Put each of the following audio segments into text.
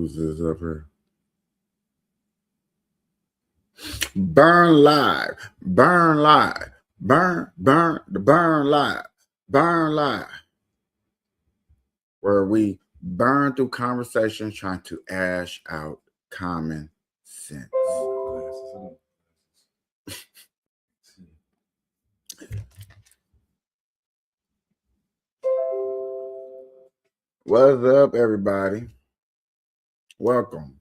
who's this up here? Burn live, burn live, burn live, burn live. Where we burn through conversations trying to ash out common sense. What's up, everybody? Welcome.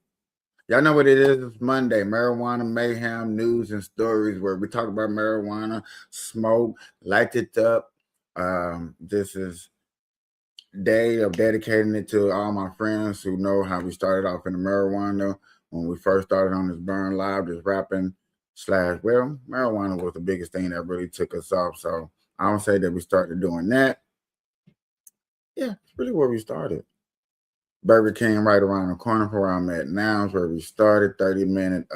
Y'all know what it is. It's Monday. Marijuana, mayhem, news, and stories where we talk about marijuana, smoke, light it up. This is day of dedicating it to all my friends who know how we started off in the marijuana when we first started on this Burn Live, this rapping / marijuana was the biggest thing that really took us off. So I don't say that we started doing that. Yeah, it's really where we started. Burger King right around the corner from where I'm at now is where we started. 30-minute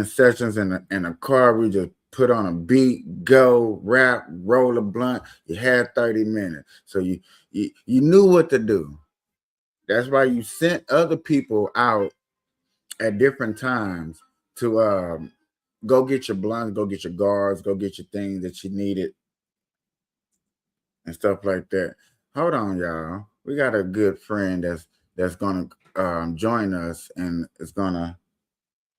sessions in a car. We just put on a beat, go, rap, roll a blunt. You had 30 minutes. So you knew what to do. That's why you sent other people out at different times to go get your blunts, go get your guards, go get your things that you needed and stuff like that. Hold on, y'all. We got a good friend that's gonna join us and is gonna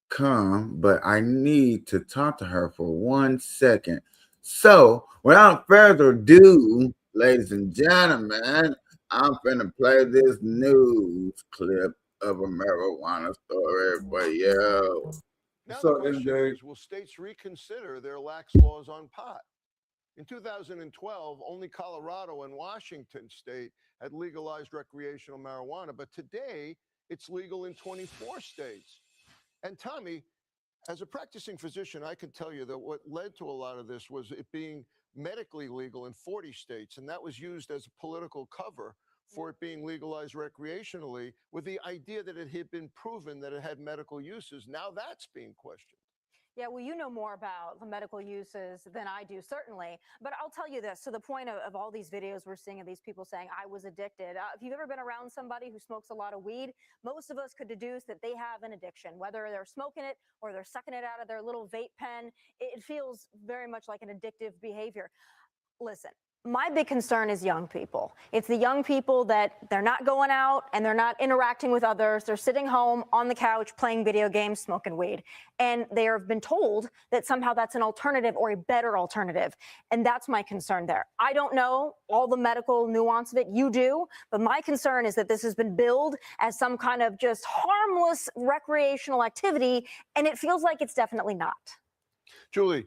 come, but I need to talk to her for 1 second. So, without further ado, ladies and gentlemen, I'm finna play this news clip of a marijuana story for you. Now the question is, will states reconsider their lax laws on pot? In 2012, only Colorado and Washington state had legalized recreational marijuana, but today it's legal in 24 states. And Tommy, as a practicing physician, I can tell you that what led to a lot of this was it being medically legal in 40 states, and that was used as a political cover for it being legalized recreationally with the idea that it had been proven that it had medical uses. Now that's being questioned. Yeah, well, you know more about the medical uses than I do, certainly. But I'll tell you this, to the point of all these videos we're seeing of these people saying, I was addicted. If you've ever been around somebody who smokes a lot of weed, most of us could deduce that they have an addiction, whether they're smoking it or they're sucking it out of their little vape pen. It feels very much like an addictive behavior. Listen. My big concern is young people. It's the young people that they're not going out and they're not interacting with others. They're sitting home on the couch playing video games, smoking weed. And they have been told that somehow that's an alternative or a better alternative. And that's my concern there. I don't know all the medical nuance of it. You do. But my concern is that this has been billed as some kind of just harmless recreational activity. And it feels like it's definitely not. Julie,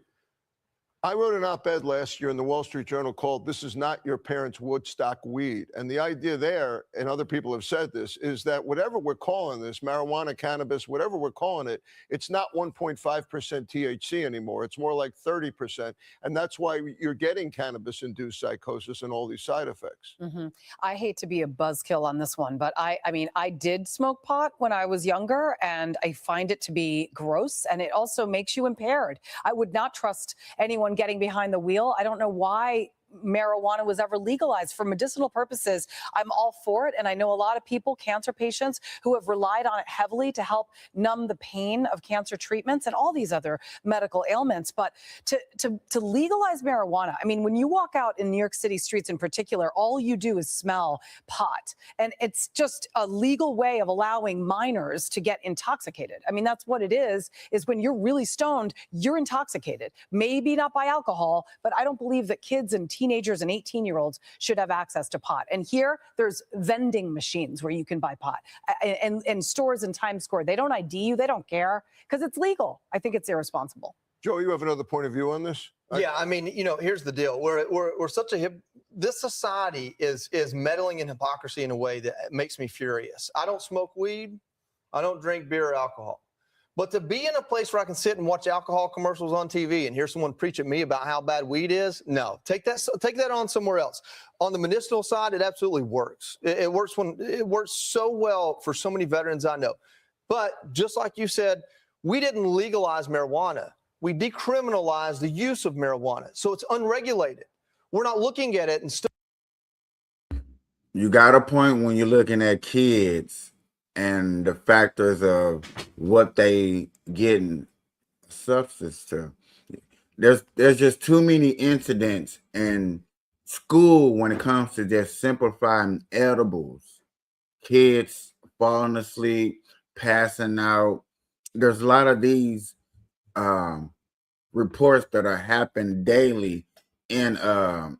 I wrote an op-ed last year in the Wall Street Journal called "This is not your parents' Woodstock weed." And the idea there, and other people have said this, is that whatever we're calling this, marijuana, cannabis, whatever we're calling it, it's not 1.5% THC anymore. It's more like 30%. And that's why you're getting cannabis-induced psychosis and all these side effects. Mm-hmm. I hate to be a buzzkill on this one, but I mean, I did smoke pot when I was younger, and I find it to be gross, and it also makes you impaired. I would not trust anyone getting behind the wheel. I don't know why marijuana was ever legalized for medicinal purposes. I'm all for it. And I know a lot of people, cancer patients, who have relied on it heavily to help numb the pain of cancer treatments and all these other medical ailments. But to legalize marijuana, I mean, when you walk out in New York City streets in particular, all you do is smell pot. And it's just a legal way of allowing minors to get intoxicated. I mean, that's what it is when you're really stoned, you're intoxicated. Maybe not by alcohol, but I don't believe that kids and teenagers and 18-year-olds should have access to pot. And here, there's vending machines where you can buy pot. And stores in Times Square, they don't ID you, they don't care, because it's legal. I think it's irresponsible. Joe, you have another point of view on this? Yeah, I mean, you know, here's the deal. We're such a this society is meddling in hypocrisy in a way that makes me furious. I don't smoke weed. I don't drink beer or alcohol. But to be in a place where I can sit and watch alcohol commercials on TV and hear someone preach at me about how bad weed is, no, take that on somewhere else. On the medicinal side, it absolutely works. It works so well for so many veterans I know. But just like you said, we didn't legalize marijuana. We decriminalized the use of marijuana. So it's unregulated. We're not looking at it and still. you got a point when you're looking at kids and the factors of what they getting substance to. There's just too many incidents in school when it comes to just simplifying edibles. Kids falling asleep, passing out. There's a lot of these reports that are happening daily in the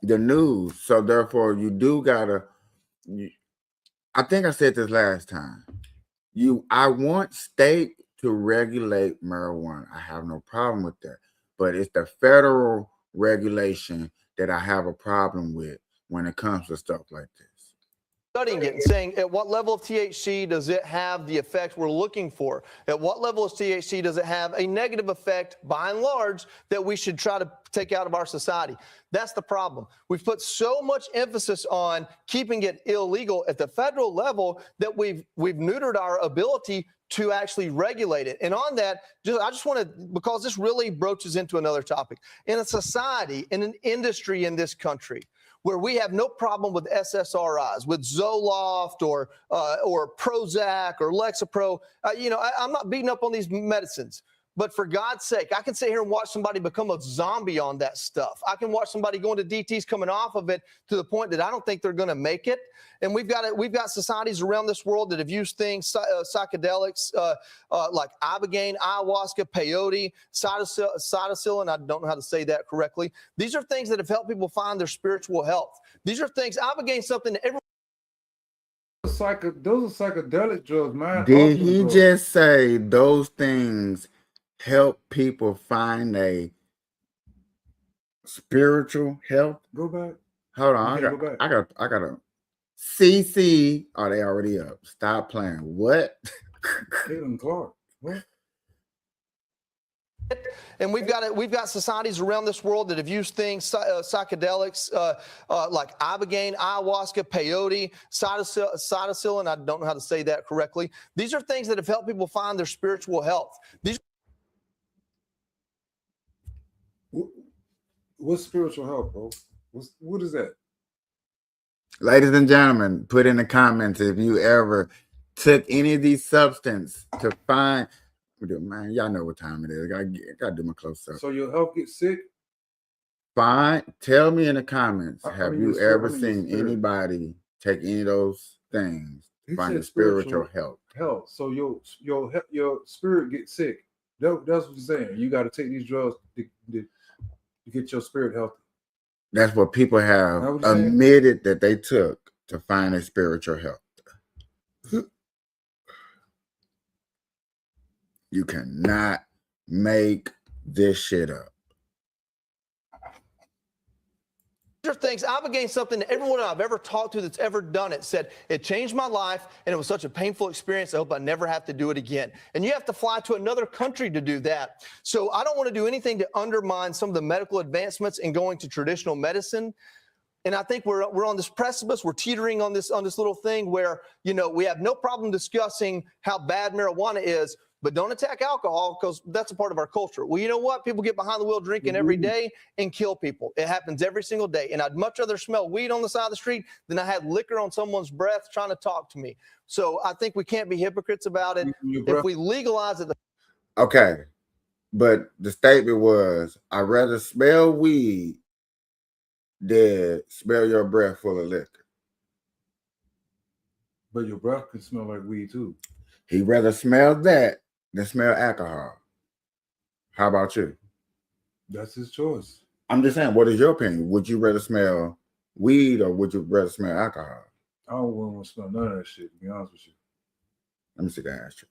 news. So therefore, you do gotta. I think I said this last time. I want state to regulate marijuana. I have no problem with that. But it's the federal regulation that I have a problem with when it comes to stuff like this. Studying it and saying at what level of THC does it have the effect we're looking for? At what level of THC does it have a negative effect, by and large, that we should try to take out of our society? That's the problem. We've put so much emphasis on keeping it illegal at the federal level that we've neutered our ability to actually regulate it. And on that, I just want to, because this really broaches into another topic. In a society, in an industry in this country, where we have no problem with SSRIs, with Zoloft or Prozac or Lexapro. I'm not beating up on these medicines, but for God's sake, I can sit here and watch somebody become a zombie on that stuff. I can watch somebody going to DTs coming off of it to the point that I don't think they're going to make it. And we've got societies around this world that have used things, psychedelics like ibogaine, ayahuasca, peyote, psilocybin. I don't know how to say that correctly. These are things that have helped people find their spiritual health. These are things, ibogaine, something that everyone. Those are psychedelic drugs, man. Did he just say those things help people find a spiritual health? Go back. Hold on, I got a CC. Oh, they already up. Stop playing. What? Caitlin Clark. What? And we've got societies around this world that have used things, psychedelics like ibogaine, ayahuasca, peyote, psilocybin. I don't know how to say that correctly. These are things that have helped people find their spiritual health. What's spiritual health, bro? What is that? Ladies and gentlemen, put in the comments if you ever took any of these substances to find. Man, y'all know what time it is. I gotta do my close up. So your health gets sick? Fine. Tell me in the comments. Have you ever your seen spirit. anybody take any of those things He find said a spiritual health? Health. So your spirit gets sick. That's what you're saying. You got to take these drugs to get your spirit healthy. That's what people have That what you're saying? admitted that they took to find a spiritual health. You cannot make this shit up. These are things, ibogaine, something that everyone I've ever talked to that's ever done it said, it changed my life and it was such a painful experience. I hope I never have to do it again. And you have to fly to another country to do that. So I don't want to do anything to undermine some of the medical advancements in going to traditional medicine. And I think we're on this precipice. We're teetering on this little thing where, we have no problem discussing how bad marijuana is, but don't attack alcohol because that's a part of our culture. Well, you know what? People get behind the wheel drinking every day and kill people. It happens every single day. And I'd much rather smell weed on the side of the street than I had liquor on someone's breath trying to talk to me. So I think we can't be hypocrites about it. If we legalize it. Okay. But the statement was, I'd rather smell weed than smell your breath full of liquor. But your breath can smell like weed too. He'd rather smell that than smell alcohol. How about you? That's his choice. I'm just saying, what is your opinion? Would you rather smell weed or would you rather smell alcohol? I don't want to smell none of that shit, to be honest with you. Let me see the answer.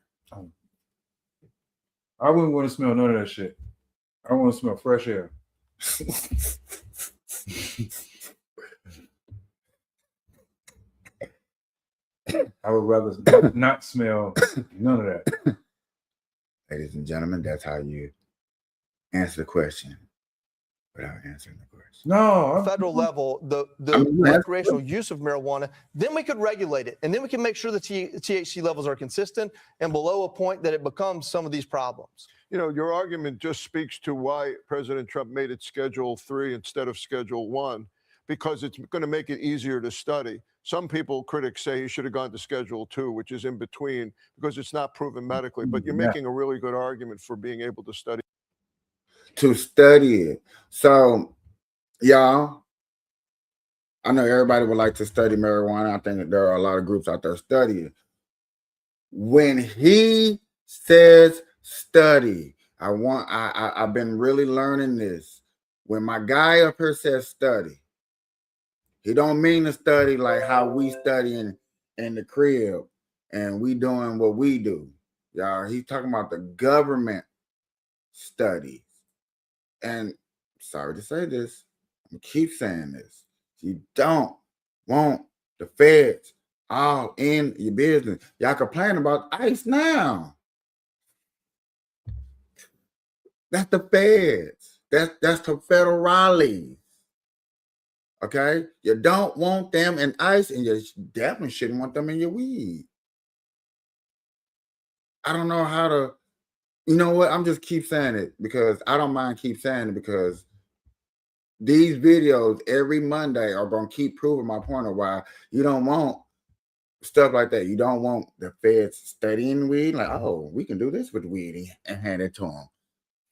I wouldn't want to smell none of that shit. I want to smell fresh air. I would rather not smell none of that. Ladies and gentlemen, that's how you answer the question without answering the question. No, Federal level, the recreational use of marijuana, then we could regulate it. And then we can make sure the THC levels are consistent and below a point that it becomes some of these problems. your argument just speaks to why President Trump made it Schedule 3 instead of Schedule 1, because it's going to make it easier to study. Some critics say he should have gone to Schedule 2, which is in between, because it's not proven medically. But you're making a really good argument for being able to study. To study it. So, y'all, I know everybody would like to study marijuana. I think that there are a lot of groups out there studying. When he says study, I've been really learning this. When my guy up here says study, he don't mean to study like how we study in the crib and we doing what we do. Y'all, he's talking about the government studies. And sorry to say this, I keep saying this. You don't want the feds all in your business. Y'all complain about ICE now. That's the feds. That's the federales. Okay? You don't want them in ICE, and you definitely shouldn't want them in your weed. I don't know how to, you know what? I'm just keep saying it because I don't mind keep saying it because these videos every Monday are going to keep proving my point of why you don't want stuff like that. You don't want the feds studying weed. Like, oh, we can do this with weed and hand it to them.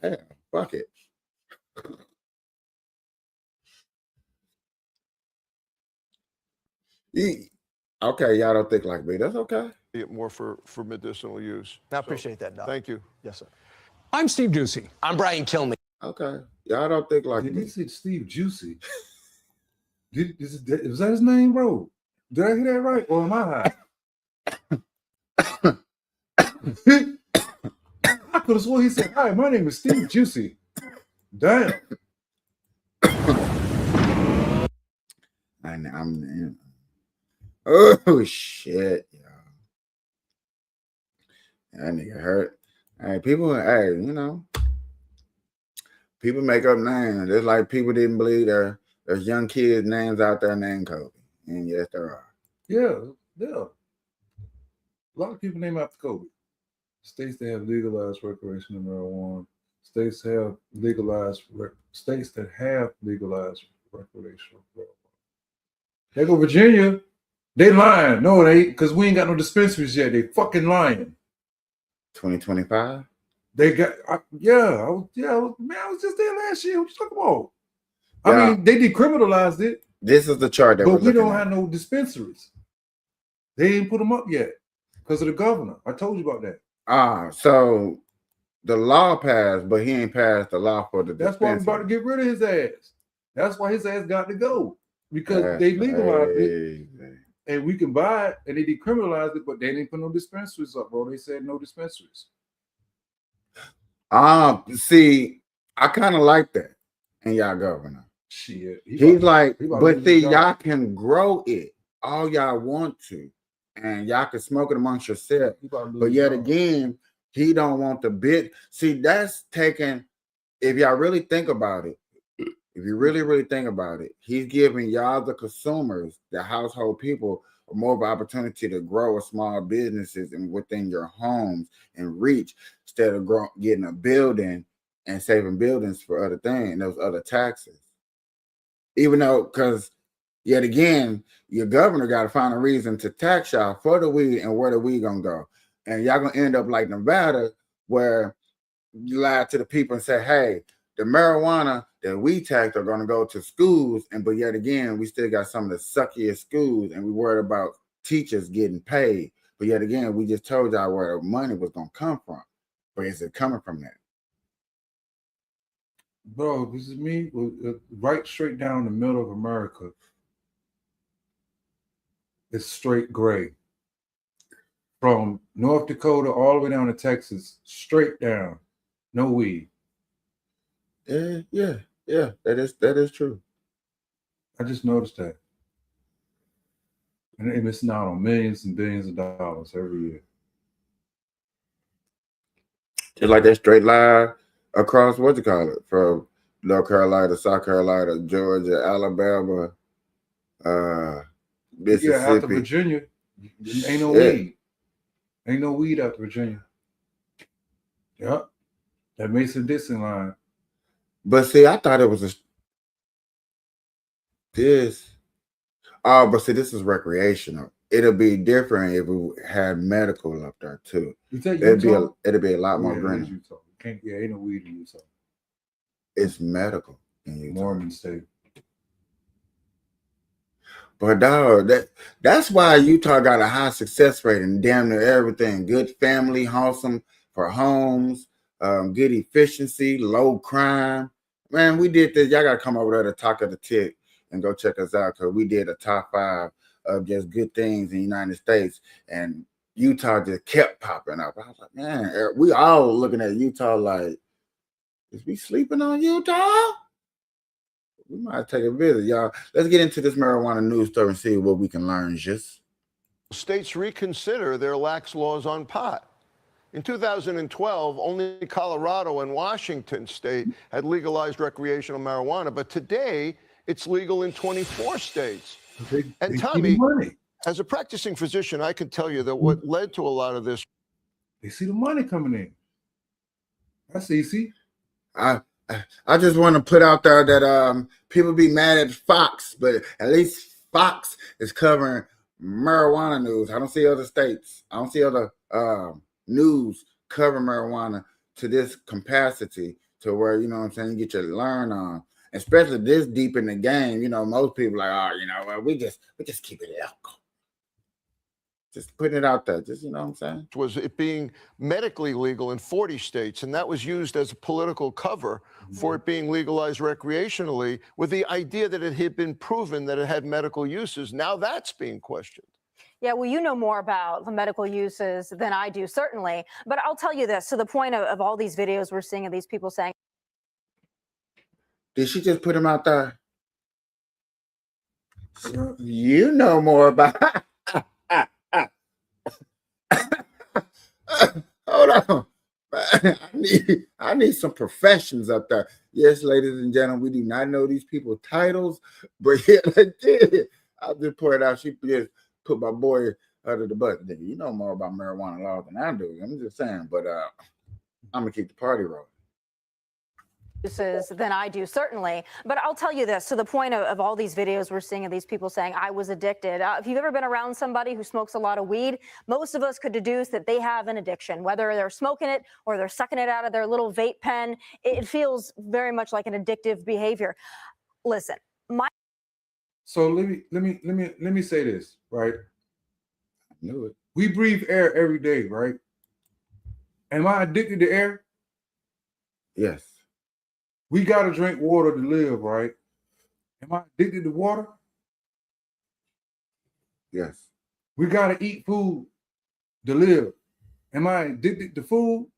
Hey, fuck it. Okay, y'all don't think like me. That's okay. It more for medicinal use. I appreciate that, Doc. Thank you. Yes, sir. I'm Steve Ducey. I'm Brian Kilmeade. Okay, y'all don't think like Did me. he say Steve Juicy? Was that his name, bro? Did I hear that right, or am I high? I could have sworn he said, "Hi, my name is Steve Juicy." Damn. I'm oh shit, y'all. That nigga hurt. Hey, people, hey, people make up names. Just like people didn't believe there's young kids' names out there named Kobe. And yes, there are. Yeah. A lot of people name after Kobe. States that have legalized recreational marijuana. States that have legalized recreational marijuana. They go Virginia. They lying. No, they because we ain't got no dispensaries yet. They fucking lying. 2025. They got I was just there last year. What you talking about? Yeah. I mean, they decriminalized it. This is the chart that but we're we looking don't at. have no dispensaries. They ain't put them up yet because of the governor. I told you about that. So the law passed, but he ain't passed the law for the That's why we're about to get rid of his ass. That's why his ass got to go because they legalized it and we can buy it and they decriminalized it, but they didn't put no dispensaries up, bro. They said no dispensaries. See, I kind of like that in y'all governor. Shit. He's like, but see, y'all can grow it all y'all want to, and y'all can smoke it amongst yourself. But yet again, he don't want the bit. See, that's taking, if y'all really think about it, if you really think about it, he's giving y'all the consumers, the household people, more of an opportunity to grow a small businesses and within your homes and reach instead of getting a building and saving buildings for other things, those other taxes. Even though, because yet again, your governor got to find a reason to tax y'all for the weed and where the weed gonna go. And y'all gonna end up like Nevada, where you lie to the people and say, hey, the marijuana that we tax are gonna go to schools, but yet again, we still got some of the suckiest schools and we worried about teachers getting paid. But yet again, we just told y'all where the money was gonna come from. But is it coming from that? Bro, this is me, right straight down the middle of America. It's straight gray. From North Dakota all the way down to Texas, straight down. No weed. Yeah. That is true. I just noticed that. And they're missing out on millions and billions of dollars every year. Just like that straight line across what you call it, from North Carolina, South Carolina, Georgia, Alabama, Mississippi. Yeah, after Virginia, ain't no weed. Ain't no weed after Virginia. Yep. That Mason-Dixon line. But see, I thought it was this. Oh, but see, this is recreational. It'll be different if we had medical up there too. Is that It'd be Utah? a lot more Yeah, it green. is Utah. Ain't no weed in Utah. It's medical in Utah. Mormon state. But dog, that's why Utah got a high success rate in damn near everything. Good family, wholesome for homes, good efficiency, low crime. Man, we did this. Y'all gotta come over there to Talk of the Tick and go check us out because we did a top 5 of just good things in the United States, and Utah just kept popping up. I was like, man, we all looking at Utah like, is we sleeping on Utah? We might take a visit, y'all. Let's get into this marijuana news story and see what we can learn. Just States reconsider their lax laws on pot. In 2012, only Colorado and Washington state had legalized recreational marijuana, but today it's legal in 24 states. And Tommy, as a practicing physician, I can tell you that what led to a lot of this. They see the money coming in. That's easy. I just want to put out there that people be mad at Fox, but at least Fox is covering marijuana news. I don't see other states. I don't see other news cover marijuana to this capacity to where, you know what I'm saying, you get your learn on. Especially this deep in the game, you know, most people like, oh, you know, well, we just keep it local. Just putting it out there, just, you know what I'm saying? Was it being medically legal in 40 states, and that was used as a political cover for it being legalized recreationally with the idea that it had been proven that it had medical uses. Now that's being questioned. Yeah, well, you know more about the medical uses than I do, certainly. But I'll tell you this, to the point of all these videos we're seeing of these people saying, did she just put him out there? You know more about hold on. I need some professions up there. Yes, ladies and gentlemen, we do not know these people's titles, but yeah, I'll just point out. She just put my boy under the bus. You know more about marijuana laws than I do. I'm just saying, but I'm gonna keep the party rolling. Uses than I do, certainly. But I'll tell you this, to the point of all these videos we're seeing of these people saying, I was addicted. If you've ever been around somebody who smokes a lot of weed, most of us could deduce that they have an addiction, whether they're smoking it or they're sucking it out of their little vape pen. It feels very much like an addictive behavior. Listen, So let me say this, right? I knew it. We breathe air every day, right? Am I addicted to air? Yes. We gotta drink water to live, right? Am I addicted to water? Yes. We gotta eat food to live. Am I addicted to food?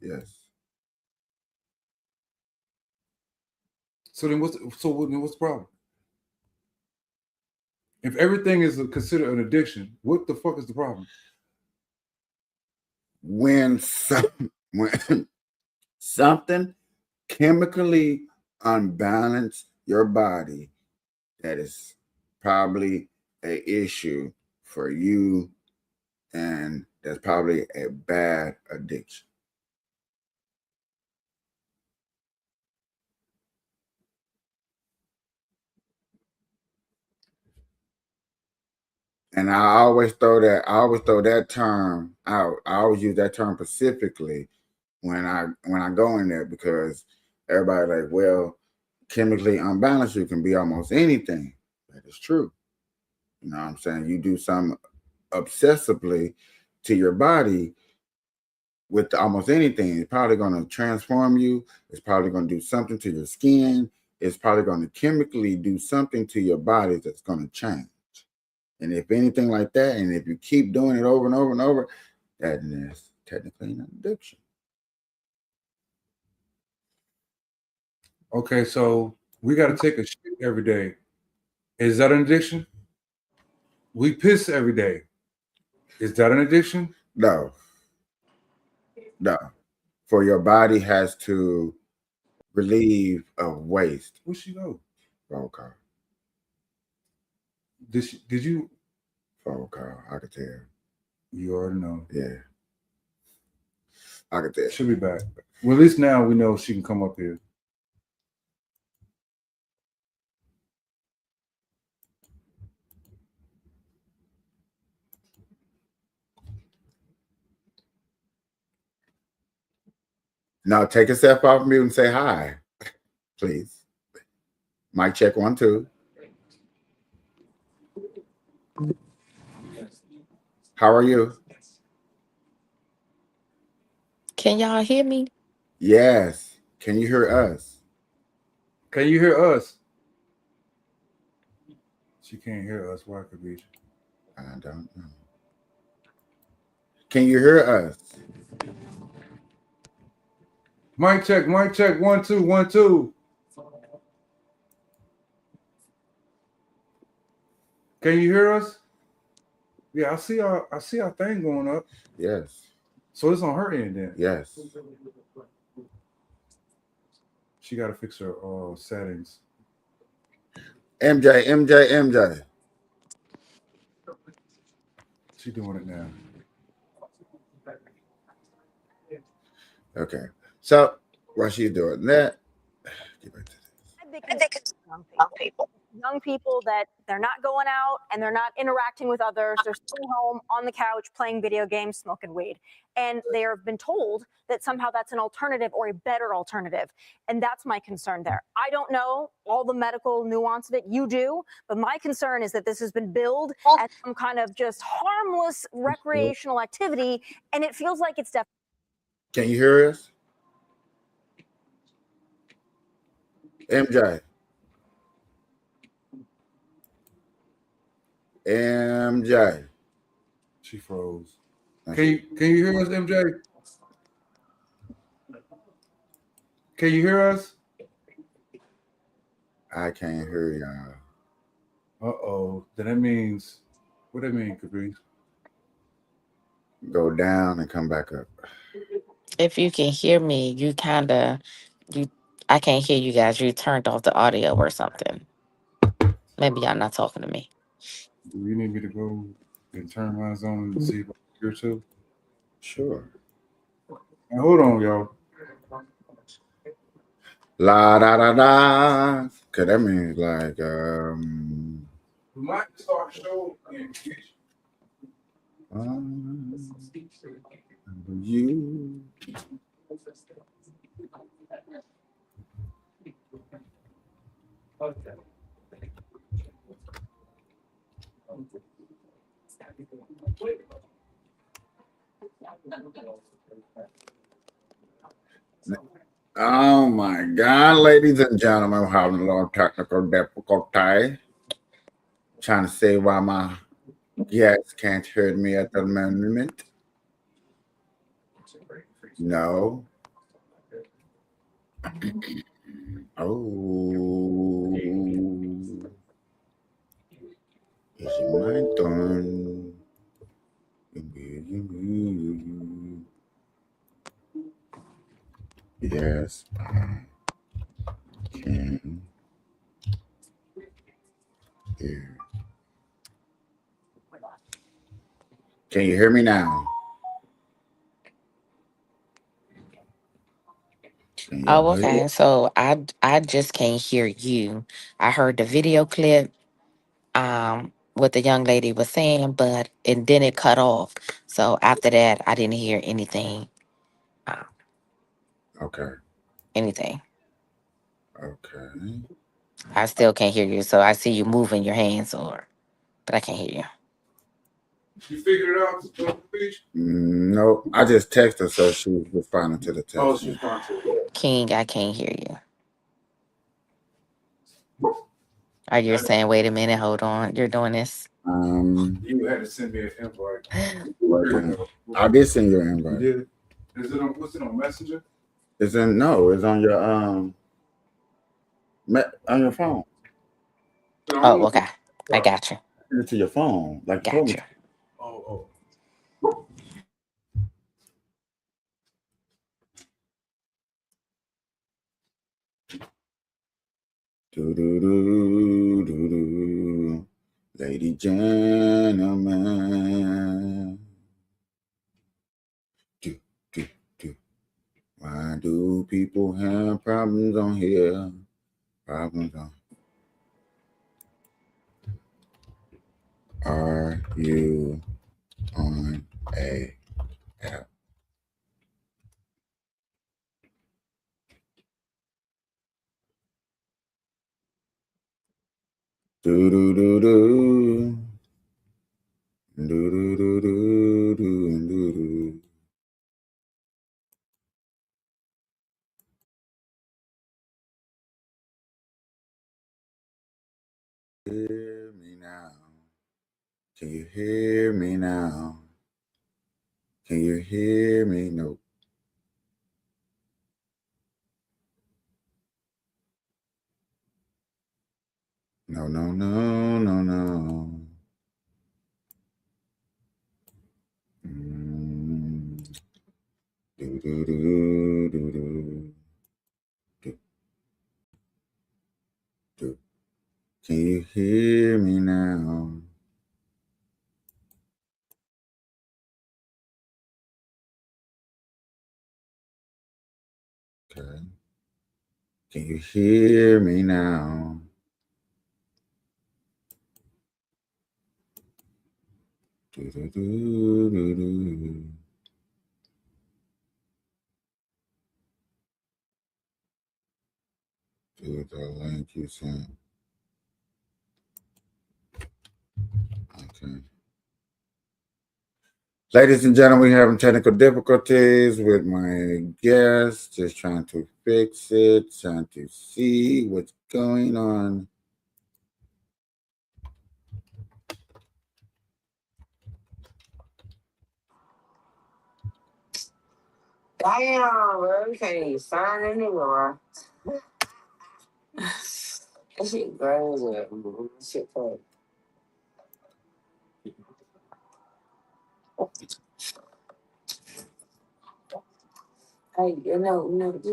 Yes. So then what's the problem? If everything is considered an addiction, what the fuck is the problem? When something chemically unbalance your body, that is probably an issue for you, and that's probably a bad addiction. And I always throw that term out. I always use that term specifically when I go in there, because everybody like, well, chemically unbalanced, you can be almost anything. That is true. You know what I'm saying? You do something obsessively to your body with almost anything. It's probably going to transform you. It's probably going to do something to your skin. It's probably going to chemically do something to your body that's going to change. And if anything like that, and if you keep doing it over and over and over, that is technically an addiction. Okay, so we got to take a shit every day. Is that an addiction? We piss every day. Is that an addiction? No. For your body has to relieve of waste. Where'd she go? Phone call. Did you? Phone call. I could tell. You already know. Yeah. I could tell. She'll be back. Well, at least now we know she can come up here. Now take yourself off mute and say hi, please. Mic check 1, 2. How are you? Can y'all hear me? Yes. Can you hear us? Can you hear us? She can't hear us. Why could be? I don't know. Can you hear us? Mic check 1, 2, 1, 2. Can you hear us? Yeah, I see our thing going up. Yes. So it's on her end then. Yes. She got to fix her settings. MJ. She doing it now. Okay. So while she's doing that, get back to this. I think it's young people that they're not going out and they're not interacting with others. They're sitting home on the couch playing video games, smoking weed. And they have been told that somehow that's an alternative or a better alternative. And that's my concern there. I don't know all the medical nuance of it. You do. But my concern is that this has been billed as some kind of just harmless recreational activity. And it feels like it's definitely. Can you hear us? MJ. She froze. Can you hear us, MJ? Can you hear us? I can't hear y'all. Uh-oh. Then that means, what that mean, Caprice? Go down and come back up. If you can hear me, I can't hear you guys. You turned off the audio or something. Maybe y'all not talking to me. Do you need me to go and turn mine on and see if I can hear too? Sure. Now, hold on, y'all. La da da da. Cause that means like We might start show you. Oh my God, ladies and gentlemen, we're having a little technical difficulty. Trying to say why my guests can't hear me at the moment. No. Oh. It's my turn. Yes, I can hear. Can you hear me now? Oh, okay. So I just can't hear you. I heard the video clip, what the young lady was saying, but and then it cut off. So after that, I didn't hear anything. Okay. Anything. Okay. I still can't hear you. So I see you moving your hands, but I can't hear you. You figured it out, Caprice? No, I just texted her, so she was responding to the text. Oh, she's responding to it. King, I can't hear you. Are you saying, wait a minute, hold on, you're doing this? You had to send me an invite. I did send you an invite. You did? Is it on, what's it on Messenger? It's on your on your phone. Oh, okay. I got you. Send it to your phone. Like you told me. Got you. Oh. Do. Ladies, gentlemen. Do. Do people have problems on here? Problems on. Are you on a app? Do do do do. Do do do do do do do. Hear me now. Can you hear me now? Can you hear me? No. No, no, no, no, no. Do, do, do, do, do, do, do. Can you hear me now? Okay. Can you hear me now? Do, do, do, do, do. Do the link you sent. Okay. Ladies and gentlemen, we're having technical difficulties with my guest. Just trying to fix it, trying to see what's going on. Damn, bro. You can't even sign in anymore. That shit crazy. Shit crazy. Hey,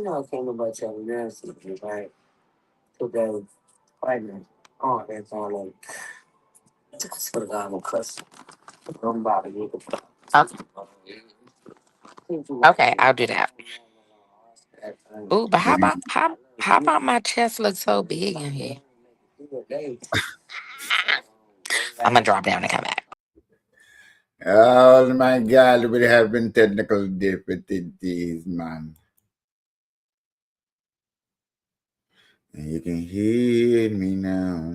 I came about your nasty, right? Today, pregnant. Oh, that's all like. Just for the guy who cuss. Don't bother you. Okay, I'll do that. Ooh, but how about my chest looks so big in here? I'm gonna drop down and come back. Oh my God, we have been technical difficulties, man. And you can hear me now.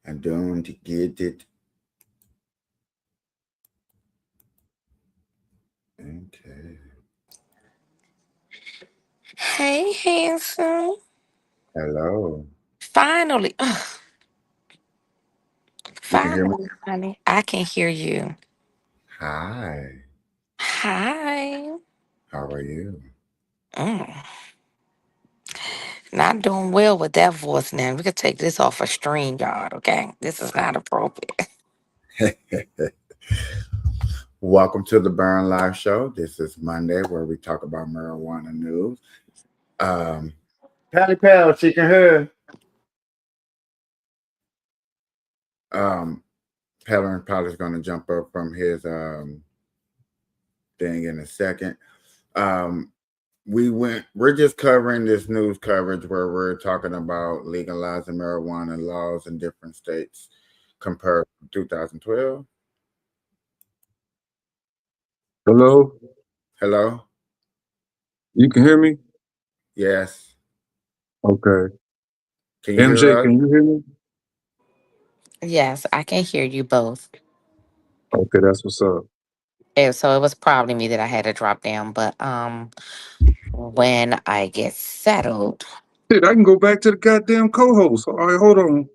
I don't get it. Okay. Hey, handsome. Hello. Finally. Ugh, You can hear me? finally, honey. I can hear you. Hi. Hi. How are you? Mm, not doing well with that voice now. We could take this off a stream, y'all, okay? This is not appropriate. Welcome to the Burn Live Show. This is Monday where we talk about marijuana news. Patty Pal, chicken head. Pellerin probably is going to jump up from his thing in a second. We're just covering this news coverage where we're talking about legalizing marijuana laws in different states compared to 2012. Hello, Hello? you can hear me? Yes. Okay. Can you hear MJ, us? can you hear me? Yes, I can hear you both. Okay, that's what's up. And so it was probably me that I had to drop down, but when I get settled, Shit, I can go back to the goddamn co-host. All right, hold on.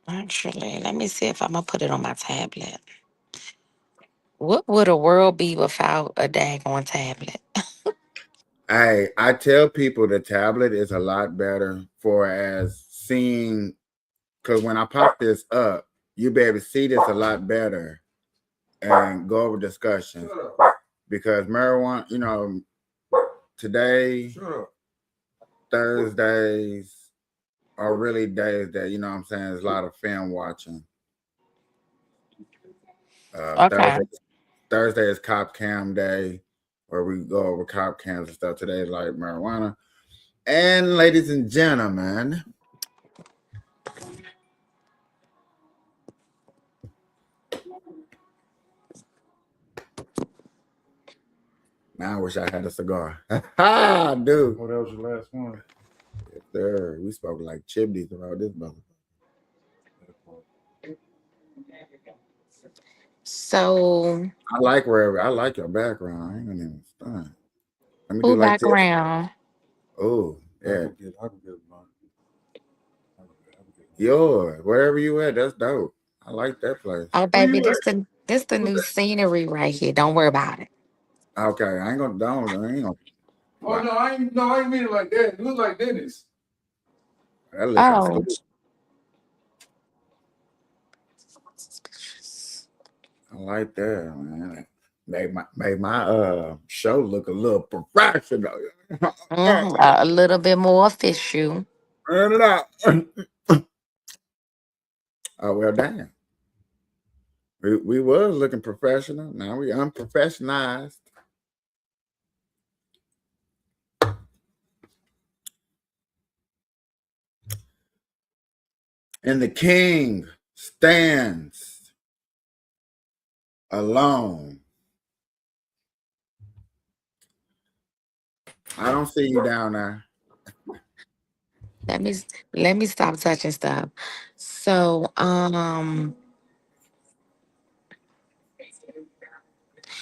actually, let me see if I'm gonna put it on my tablet. What would a world be without a daggone tablet? I tell people the tablet is a lot better for as seeing, because when I pop this up, you'll be able to see this a lot better and go over discussions. Because marijuana, today, Thursdays, are really days that, you know what I'm saying, there's a lot of film watching. Okay. Thursday is Cop Cam Day, where we go over cop cams and stuff. Today is like marijuana. And ladies and gentlemen, now I wish I had a cigar. Ha, dude. Oh, that was your last one. Yes, sir. We spoke like chimneys about this motherfucker. So, I like your background. I ain't gonna even stunt. Let me do who like this. background? Oh, I yeah. can get a blunt. Yours, wherever you at, that's dope. I like that place. Oh, Where baby, you at? this the new scenery right here. Don't worry about it. Okay, I ain't gonna I ain't gonna. Oh no, I ain't mean it like that. It look like Dennis. That looking Oh, stupid. I like that, man. Make my show look a little professional. a little bit more official. Turn it out. Oh well, damn. We was looking professional. Now we unprofessionalized. And the king stands alone. I don't see you down there. Let me let me stop touching stuff. So,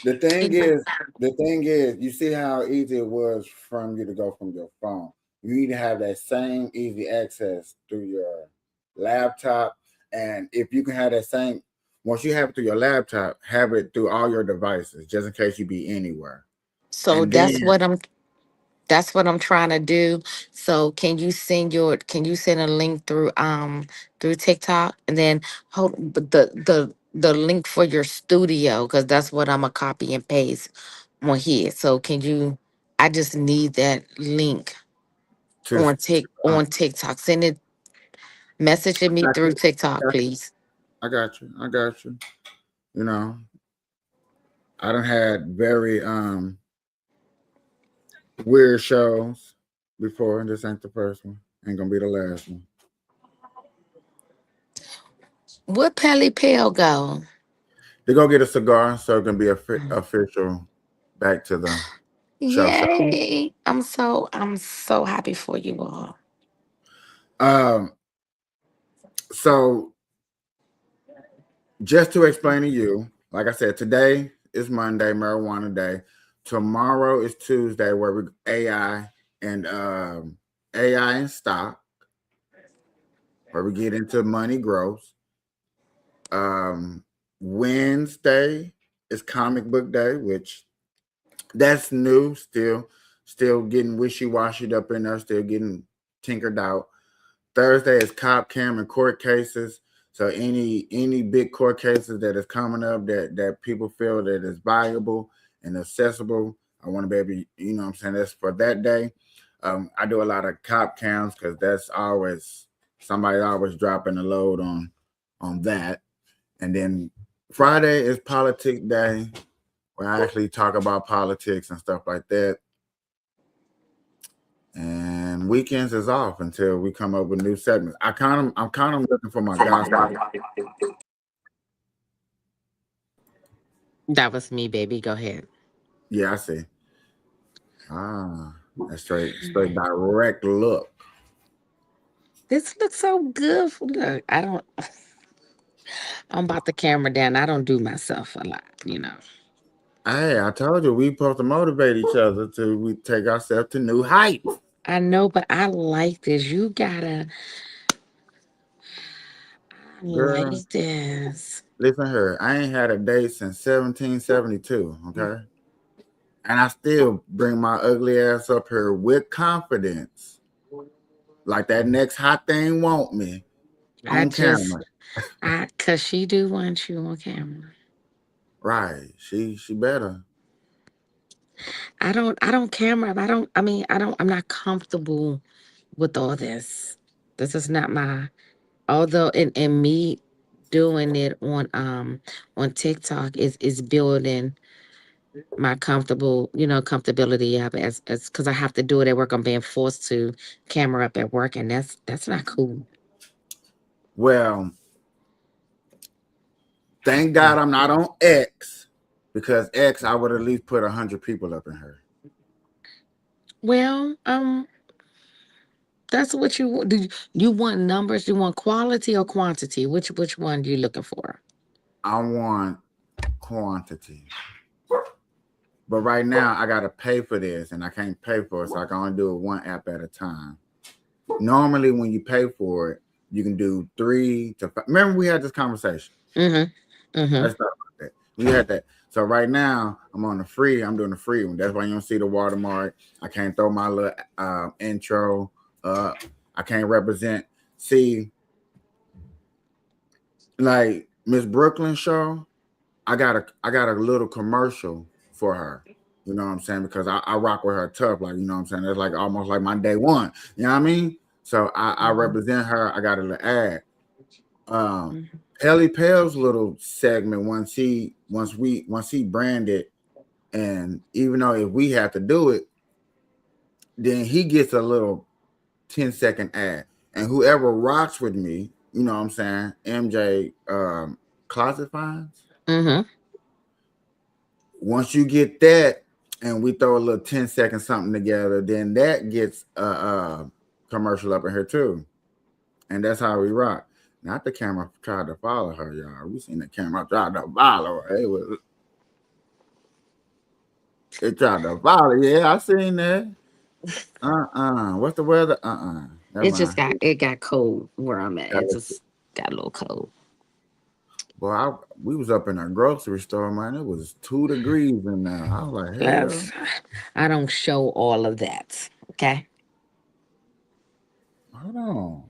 The thing can- is, the thing is, you see how easy it was from you to go from your phone. You need to have that same easy access through your laptop. And if you can have that same, once you have it through your laptop, have it through all your devices, just in case you be anywhere. so And then that's what I'm trying to do. So can you send a link through TikTok, and then hold but the link for your studio, because that's what I'm gonna copy and paste on here. So can you, I just need that link to, I on TikTok. Send it, message it me got through you. TikTok, please. I got you. I got you. You know, I done had very weird shows before, and this ain't the first one. Ain't gonna be the last one. Where Pelly Pill go? They go get a cigar so it can be official back to the show. Yay. I'm so happy for you all. Um, so just to explain to you, like I said, today is Monday, marijuana day. Tomorrow is Tuesday, where we AI and stock, where we get into money growth. Wednesday is comic book day, which that's new, still getting wishy-washy up in there, still getting tinkered out. Thursday is cop cam and court cases. So any big court cases that is coming up that people feel that is valuable and accessible, I want to be able, you know what I'm saying, that's for that day. I do a lot of cop cams because that's always somebody always dropping a load on that. And then Friday is politics day, where I actually talk about politics and stuff like that. And weekends is off until we come up with new segments. I'm kind of looking for my gospel. That was me, baby. Go ahead. Yeah, I see. That's straight direct look. This looks so good. Look, I don't. I'm about the camera down. I don't do myself a lot, you know. Hey, I told you we supposed to motivate each other to we take ourselves to new heights. I know, but I like this. I Girl, like this. listen here. I ain't had a date since 1772, okay? And I still bring my ugly ass up here with confidence. Like that next hot thing want me I on just, camera. cause she do want you on camera. Right. She better. I don't camera. I don't, I mean, I don't, I'm not comfortable with all this. This is not my. Although in me doing it on TikTok is building my comfortability up as because I have to do it at work. I'm being forced to camera up at work, and that's not cool. Well, thank God I'm not on X, because X I would at least put 100 people up in her. Well, that's what you want. You want numbers? You want quality or quantity? Which one are you looking for? I want quantity. But right now I gotta pay for this, and I can't pay for it, so I can only do it one app at a time. Normally, when you pay for it, you can do 3 to 5. Remember, we had this conversation. Mm-hmm. Mm-hmm. Let's talk about that. We had that. So right now, I'm on the free. I'm doing the free one. That's why you don't see the watermark. I can't throw my little intro up. I can't represent. See, like Miss Brooklyn show, I got a little commercial for her. You know what I'm saying? Because I rock with her tough. Like, you know what I'm saying? It's like almost like my day one. You know what I mean? So I represent her. I got a little ad. Ellie Pell's little segment, once he branded, and even though if we have to do it, then he gets a little 10-second ad. And whoever rocks with me, you know what I'm saying, MJ Closet Finds. Mm-hmm. Once you get that, and we throw a little 10-second something together, then that gets a commercial up in here too. And that's how we rock. Not the camera tried to follow her, y'all. We seen the camera try to follow her. It tried to follow. Yeah, I seen that. What's the weather? Never mind. It got cold where I'm at. That It was- just got a little cold. Boy, we was up in a grocery store, man. It was 2 degrees in there. I was like, hell. That's, I don't show all of that. Okay. Hold on.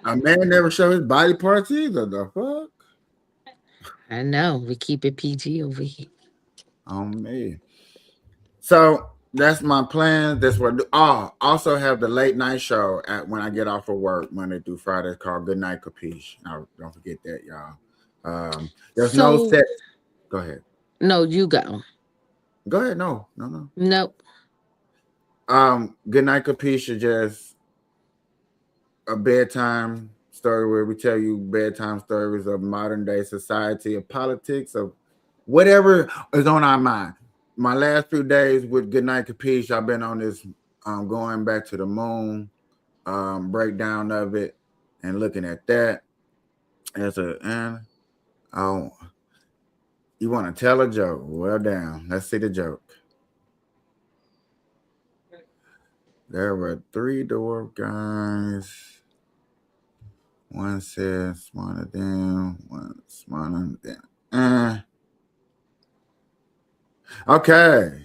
A man never show his body parts either. The fuck? I know. We keep it PG over here. On me. So that's my plan. That's what I do. Oh, also have the late night show when I get off of work Monday through Friday called Good Night Capiche. Now, don't forget that, y'all. There's no set. Go ahead. No, you go. Go ahead. No. Nope. Good Night Capiche is just a bedtime story where we tell you bedtime stories of modern day society, of politics, of whatever is on our mind. My last few days with Good Night Capiche, I've been on this going back to the moon breakdown of it and looking at that as you want to tell a joke? Well, damn. Let's see the joke. There were 3 dwarf guys. One said smarter than, one smarter than. Okay.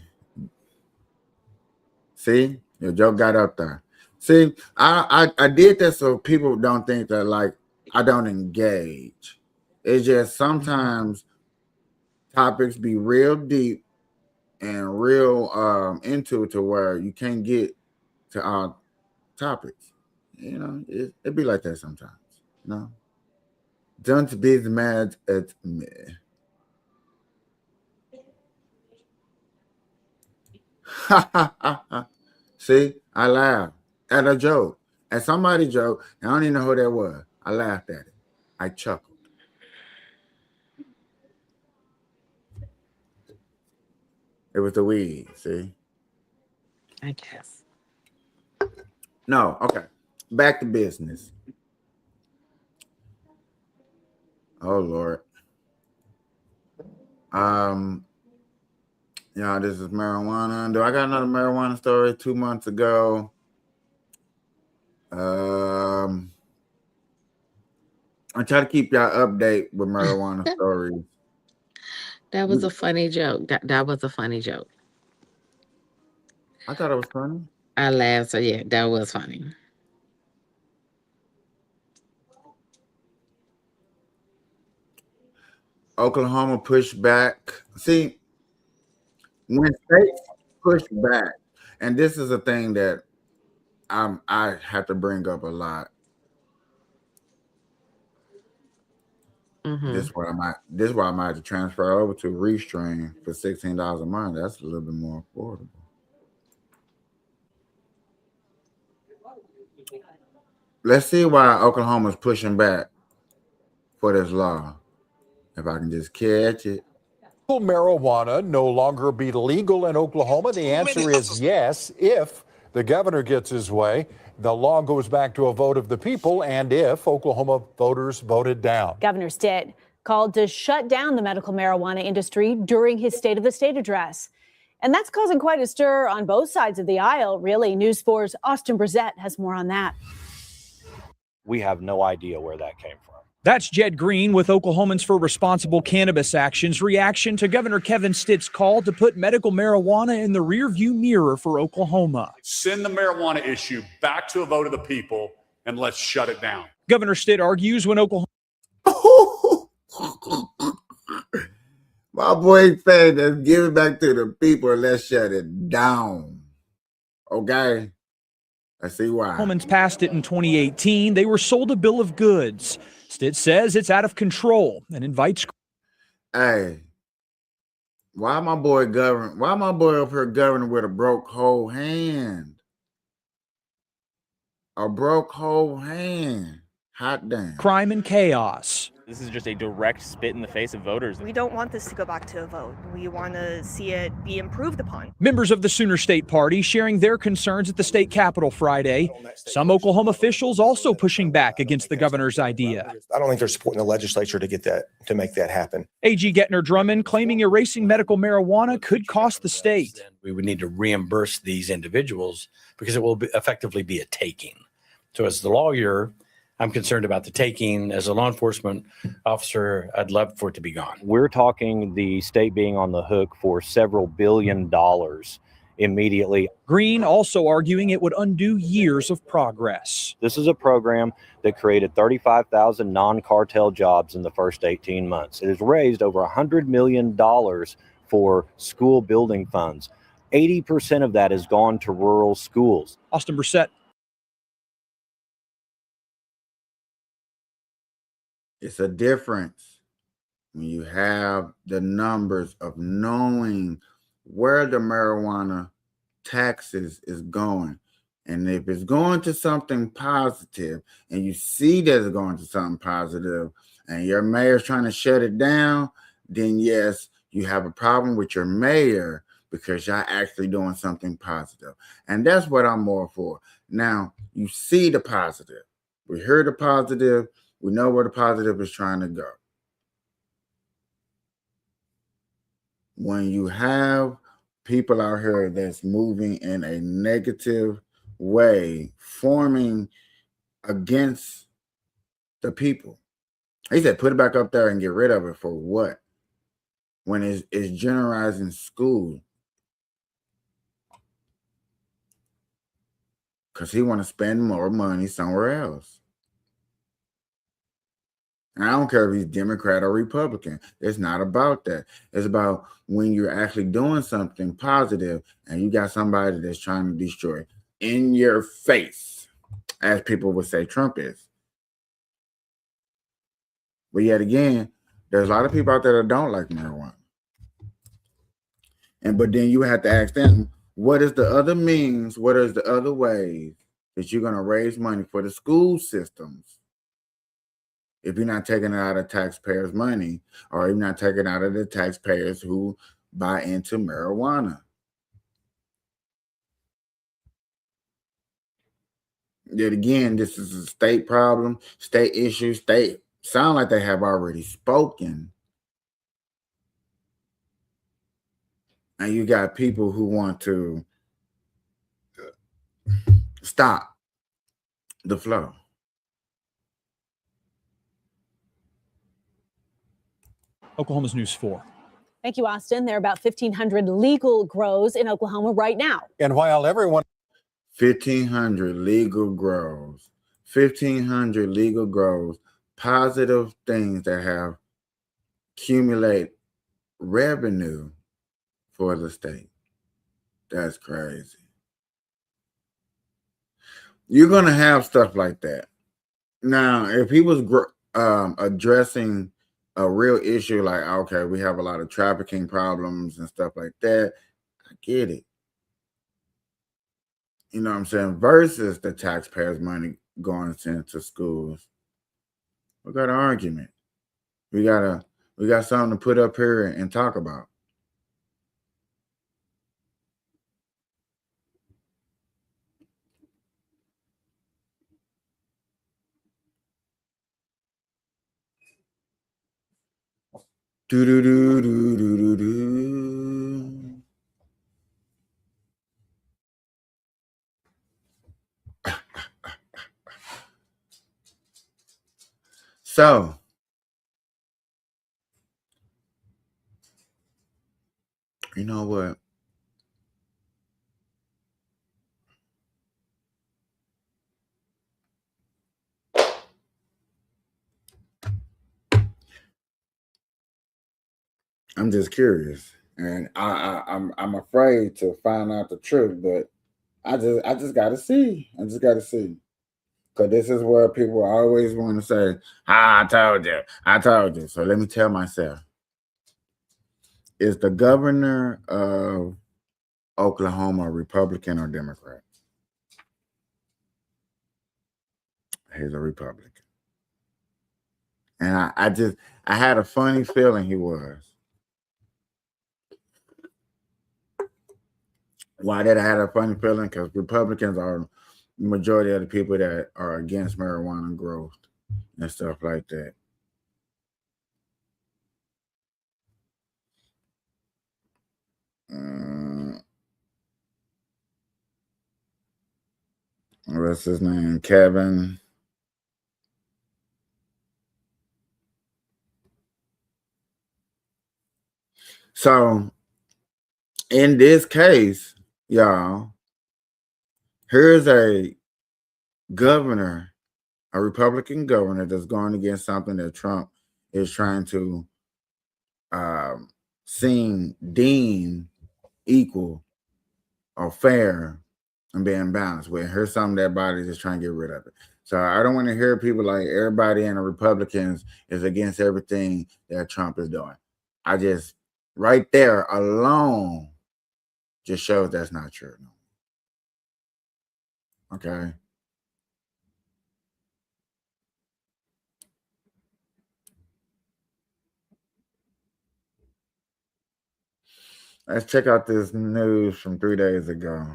See, your joke got up there. See, I did that so people don't think that like I don't engage. It's just sometimes topics be real deep and real into it to where you can't get to our topics. You know, it be like that sometimes. You know, don't be mad at me. See, I laughed at a joke, at somebody's joke. I don't even know who that was. I laughed at it. I chuckled. It was the weed. See, I guess. no, okay. Back to business. Oh Lord. Yeah, this is marijuana. Do I got another marijuana story 2 months ago? I try to keep y'all update with marijuana stories. That was a funny joke. That was a funny joke. I thought it was funny. I laughed. So yeah, that was funny. Oklahoma pushed back. See, when states push back, and this is a thing that I have to bring up a lot. Mm-hmm. This is why I might have to transfer over to Restream for $16 a month. That's a little bit more affordable. Let's see why Oklahoma's pushing back for this law. If I can just catch it. Will marijuana no longer be legal in Oklahoma? The answer is yes, if the governor gets his way. The law goes back to a vote of the people, and if Oklahoma voters voted down. Governor Stitt called to shut down the medical marijuana industry during his State of the State address. And that's causing quite a stir on both sides of the aisle, really. News 4's Austin Brissett has more on that. We have no idea where that came from. That's Jed Green with Oklahomans for Responsible Cannabis Action's reaction to Governor Kevin Stitt's call to put medical marijuana in the rearview mirror for Oklahoma. Send the marijuana issue back to a vote of the people and let's shut it down. Governor Stitt argues when Oklahoma... My boy said, let's give it back to the people and let's shut it down. Okay? I see why. Oklahomans passed it in 2018. They were sold a bill of goods. Stitt says it's out of control and invites... Hey, why my boy up here governing with a broke whole hand? A broke whole hand. Hot damn. Crime and chaos. This is just a direct spit in the face of voters. We don't want this to go back to a vote. We want to see it be improved upon. Members of the Sooner State Party sharing their concerns at the state capitol Friday. Some Oklahoma officials also pushing back against the governor's idea. I don't think they're supporting the legislature to make that happen. AG Gettner Drummond claiming erasing medical marijuana could cost the state. We would need to reimburse these individuals because it will effectively be a taking. So as the lawyer, I'm concerned about the taking. As a law enforcement officer, I'd love for it to be gone. We're talking the state being on the hook for several $billion immediately. Green also arguing it would undo years of progress. This is a program that created 35,000 non-cartel jobs in the first 18 months. It has raised over $100 million for school building funds. 80% of that has gone to rural schools. Austin Brissett. It's a difference when you have the numbers of knowing where the marijuana taxes is going. And if it's going to something positive and you see that it's going to something positive and your mayor's trying to shut it down, then yes, you have a problem with your mayor because y'all actually doing something positive. And that's what I'm more for. Now, you see the positive. We heard the positive. We know where the positive is trying to go. When you have people out here that's moving in a negative way, forming against the people, he said, put it back up there and get rid of it for what? When it's generalizing school. Because he want to spend more money somewhere else. And I don't care if he's Democrat or Republican. It's not about that. It's about when you're actually doing something positive and you got somebody that's trying to destroy in your face, as people would say Trump is. But yet again, there's a lot of people out there that don't like marijuana. But then you have to ask them, what is the other means? What is the other ways that you're going to raise money for the school systems? If you're not taking it out of taxpayers' money, or you're not taking it out of the taxpayers who buy into marijuana. Yet again, this is a state problem, state issue, state sound like they have already spoken. And you got people who want to stop the flow. Oklahoma's News 4. Thank you, Austin. There are about 1,500 legal grows in Oklahoma right now. And while everyone... 1,500 legal grows. 1,500 legal grows. Positive things that have accumulate revenue for the state. That's crazy. You're gonna have stuff like that. Now, if he was addressing a real issue, like okay, we have a lot of trafficking problems and stuff like that, I get it. You know what I'm saying? Versus the taxpayers' money going into schools. We got an argument. We got something to put up here and talk about. Do do do do do do do. So, you know what? I'm just curious, and I'm afraid to find out the truth, but I just gotta see. I just gotta see. Because this is where people always want to say, I told you. I told you. So let me tell myself. Is the governor of Oklahoma Republican or Democrat? He's a Republican. And I had a funny feeling he was. Why did I have a funny feeling? Because Republicans are the majority of the people that are against marijuana growth and stuff like that. What's his name? Kevin. So, in this case, y'all, here's a governor, a Republican governor that's going against something that Trump is trying to deem equal or fair and being balanced with. Here's something that body is trying to get rid of it. So I don't want to hear people like everybody in the Republicans is against everything that Trump is doing. I just, right there alone, just shows that's not true. Okay. Let's check out this news from 3 days ago.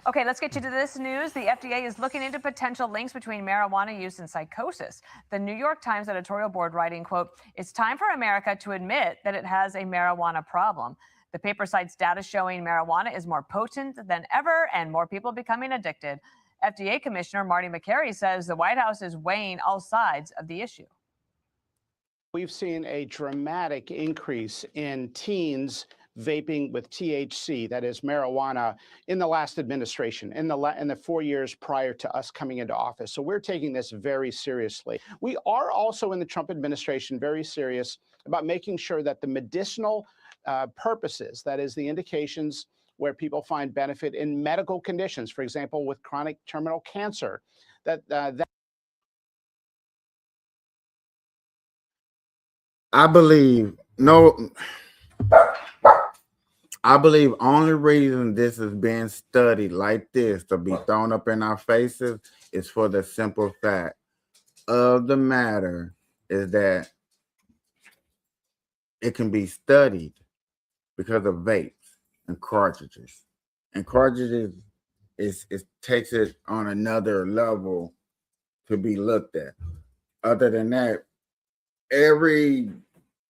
Okay, let's get you to this news. The FDA is looking into potential links between marijuana use and psychosis. The New York Times editorial board writing, quote, "It's time for America to admit that it has a marijuana problem." The paper cites data showing marijuana is more potent than ever and more people becoming addicted. FDA Commissioner Marty McCary says the White House is weighing all sides of the issue. We've seen a dramatic increase in teens vaping with THC, that is marijuana, in the last administration, in the 4 years prior to us coming into office. So we're taking this very seriously. We are also in the Trump administration very serious about making sure that the medicinal purposes, that is the indications where people find benefit in medical conditions, for example, with chronic terminal cancer, I believe only reason this is being studied like this to be thrown up in our faces is for the simple fact of the matter is that it can be studied because of vapes and cartridges. And cartridges it takes it on another level to be looked at. Other than that, every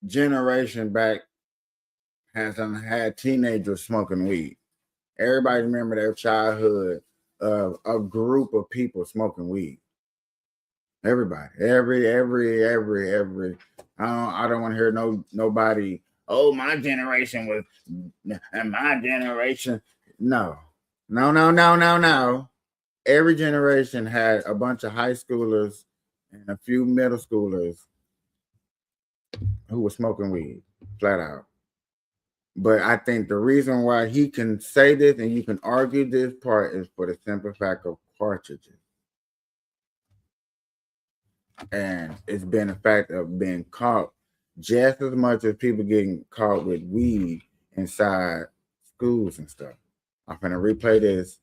generation back has had teenagers smoking weed. Everybody remember their childhood of a group of people smoking weed. Everybody, every. I don't want to hear nobody. Oh, my generation was, and my generation. No. Every generation had a bunch of high schoolers and a few middle schoolers who were smoking weed, flat out. But I think the reason why he can say this and you can argue this part is for the simple fact of cartridges. And it's been a fact of being caught just as much as people getting caught with weed inside schools and stuff. I'm gonna replay this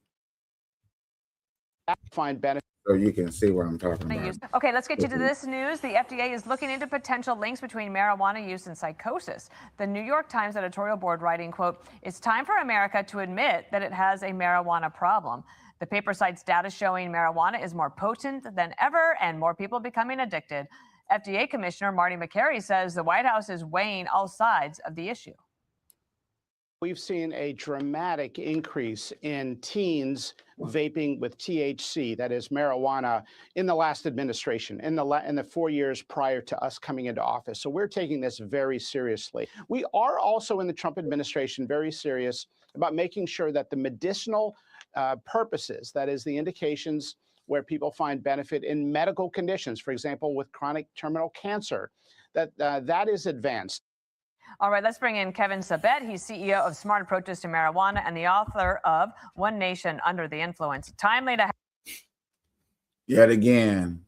Find benefit. so you can see what I'm talking about. Okay, let's get you to this news. The FDA is looking into potential links between marijuana use and psychosis. The New York Times editorial board writing, quote, "It's time for America to admit that it has a marijuana problem." The paper cites data showing marijuana is more potent than ever and more people becoming addicted. FDA Commissioner Marty McCary says the White House is weighing all sides of the issue. We've seen a dramatic increase in teens vaping with THC, that is marijuana, in the last administration, in the 4 years prior to us coming into office. So we're taking this very seriously. We are also in the Trump administration very serious about making sure that the medicinal purposes, that is the indications where people find benefit in medical conditions, for example, with chronic terminal cancer, that is advanced. All right, let's bring in Kevin Sabet. He's CEO of Smart Approaches to Marijuana and the author of One Nation Under the Influence. Timely to Yet again,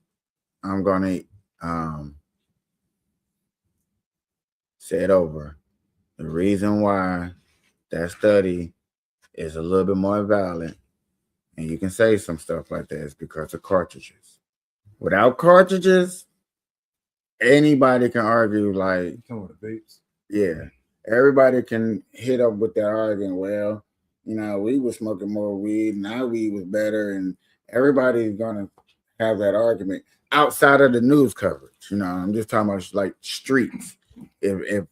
I'm gonna say it over. The reason why that study is a little bit more valid, and you can say some stuff like that, is because of cartridges. Without cartridges, anybody can argue like, yeah, everybody can hit up with that argument. Well, you know, we were smoking more weed, now weed was better, and everybody's gonna have that argument outside of the news coverage. You know, I'm just talking about like streets. If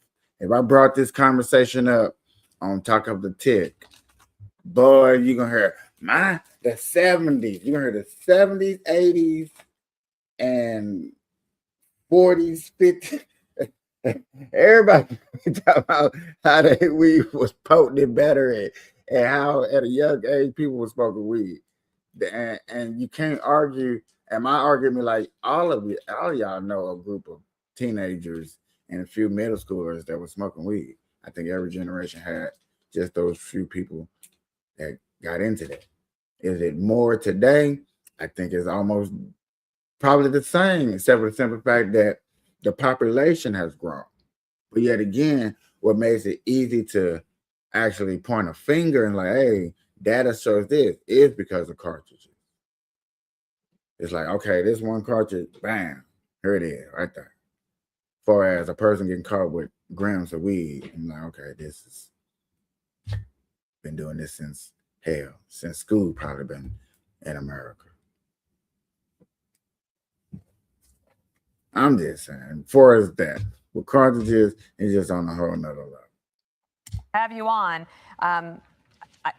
I brought this conversation up on Talk of the Tick, boy, you're gonna hear the 70s. You're gonna hear the 70s, 80s, and 40s, 50s. Everybody talk about how they weed was potent and better, and how at a young age people were smoking weed. And you can't argue. And my argument, like all of y'all know a group of teenagers and a few middle schoolers that were smoking weed. I think every generation had just those few people that got into that. Is it more today? I think it's almost probably the same, except for the simple fact that the population has grown. But yet again, what makes it easy to actually point a finger and like, hey, data shows this is because of cartridges. It's like, okay, this one cartridge, bam, here it is, right there. As far as a person getting caught with grams of weed, I'm like, okay, this is been doing this since school probably been in America. I'm just saying, for as that, with cartridges, it's just on a whole nother level. have you on.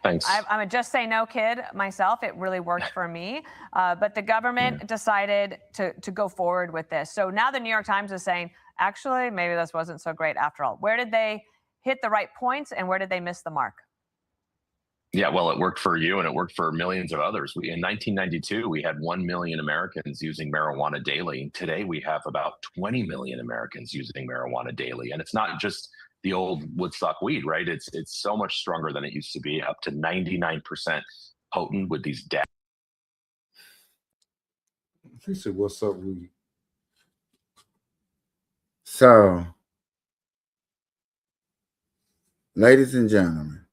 Thanks. I'm a just say no kid myself. It really worked for me. But the government decided to go forward with this. So now the New York Times is saying, actually, maybe this wasn't so great after all. Where did they hit the right points and where did they miss the mark? Yeah, well, it worked for you and it worked for millions of others. In 1992, we had 1 million Americans using marijuana daily. Today, we have about 20 million Americans using marijuana daily. And it's not just the old Woodstock weed, right? It's so much stronger than it used to be, up to 99% potent with these data. She said, "What's up, weed?" So, ladies and gentlemen,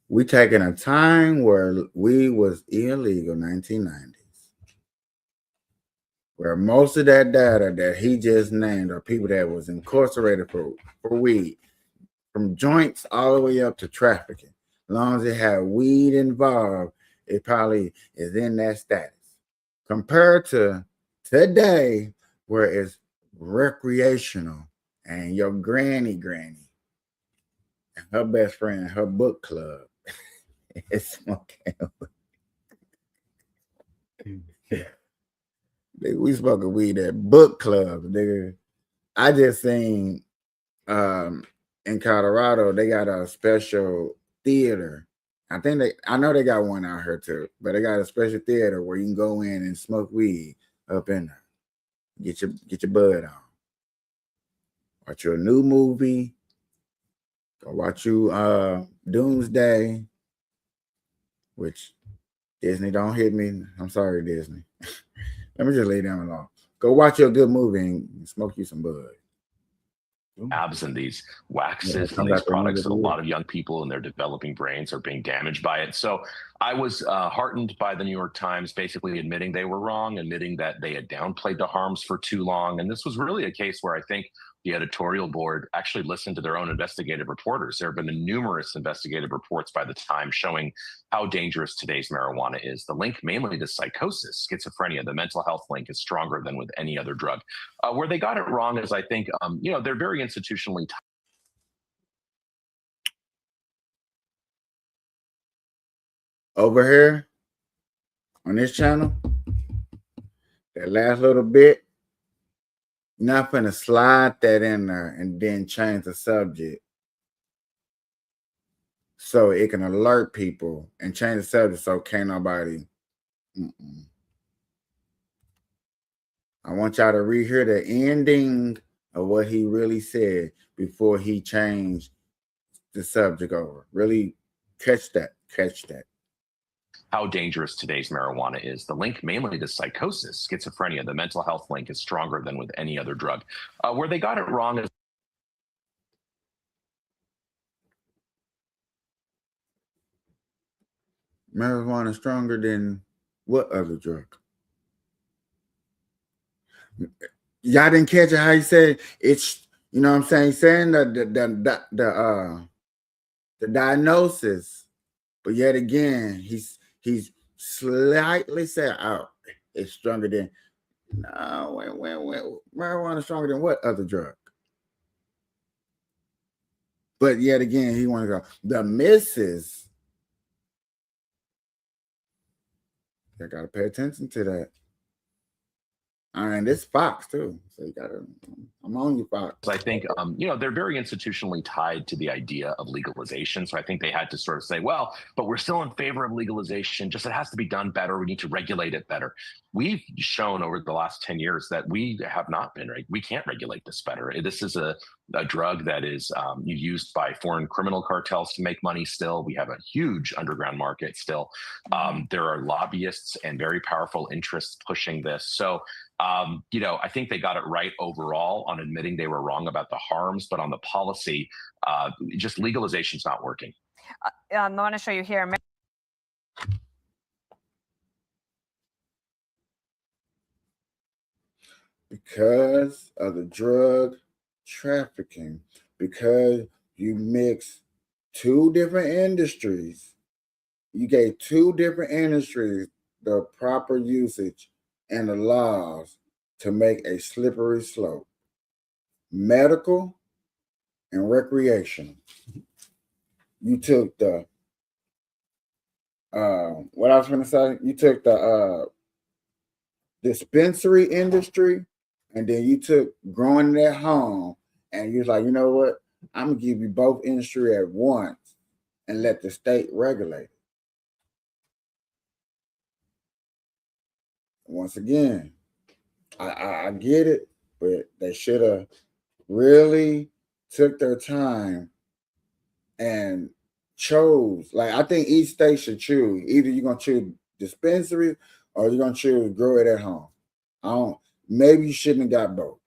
we taking a time where weed was illegal, 1990s, where most of that data that he just named are people that was incarcerated for weed, from joints all the way up to trafficking. As long as it had weed involved, it probably is in that status. Compared to today, where it's recreational and your granny and her best friend, her book club, is smoking. We smoking weed at book clubs, nigga. I just seen in Colorado, they got a special theater. I know they got one out here too, but they got a special theater where you can go in and smoke weed up in there. Get your bud on. Watch your new movie. Go watch you Doomsday, which Disney don't hit me. I'm sorry, Disney. Let me just lay down alone. Go watch your good movie and smoke you some bud. Abs and these waxes come and these back to another products that a year. lot of young people in their developing brains are being damaged by it. So I was heartened by the New York Times basically admitting they were wrong, admitting that they had downplayed the harms for too long. And this was really a case where I think the editorial board actually listened to their own investigative reporters. There have been numerous investigative reports by the Times showing how dangerous today's marijuana is. The link mainly to psychosis, schizophrenia, the mental health link is stronger than with any other drug. Where they got it wrong is I think, they're very institutionally tied. Over here on this channel, that last little bit, not finna slide that in there and then change the subject so it can alert people and change the subject so can't nobody. I want y'all to rehear the ending of what he really said before he changed the subject over. Really catch that. How dangerous today's marijuana is. The link mainly to psychosis, schizophrenia, the mental health link is stronger than with any other drug. Where they got it wrong is Marijuana is stronger than what other drug? Y'all didn't catch it how he said it's, you know what I'm saying? He's saying the diagnosis, but yet again, he's slightly said, oh, it's stronger than, no, when marijuana is stronger than what other drug? But yet again, he want to go, the missus, you gotta pay attention to that. And it's Fox too, so you gotta. I'm on you, Fox. I think, they're very institutionally tied to the idea of legalization. So I think they had to sort of say, well, but we're still in favor of legalization. Just it has to be done better. We need to regulate it better. We've shown over the last 10 years that we have not been. We can't regulate this better. This is a drug that is used by foreign criminal cartels to make money still. We have a huge underground market still. There are lobbyists and very powerful interests pushing this. So, I think they got it right overall on admitting they were wrong about the harms, but on the policy, just legalization's not working. I want to show you here. Because of the drug trafficking, because you mix two different industries, you gave two different industries the proper usage and the laws to make a slippery slope. Medical and recreational. You took the what I was going to say, you took the dispensary industry, and then you took growing it at home, and you're like, you know what? I'm gonna give you both industry at once and let the state regulate it. Once again, I get it, but they should have really took their time and chose. Like, I think each state should choose. Either you're gonna choose dispensary or you're gonna choose grow it at home. Maybe you shouldn't have got both.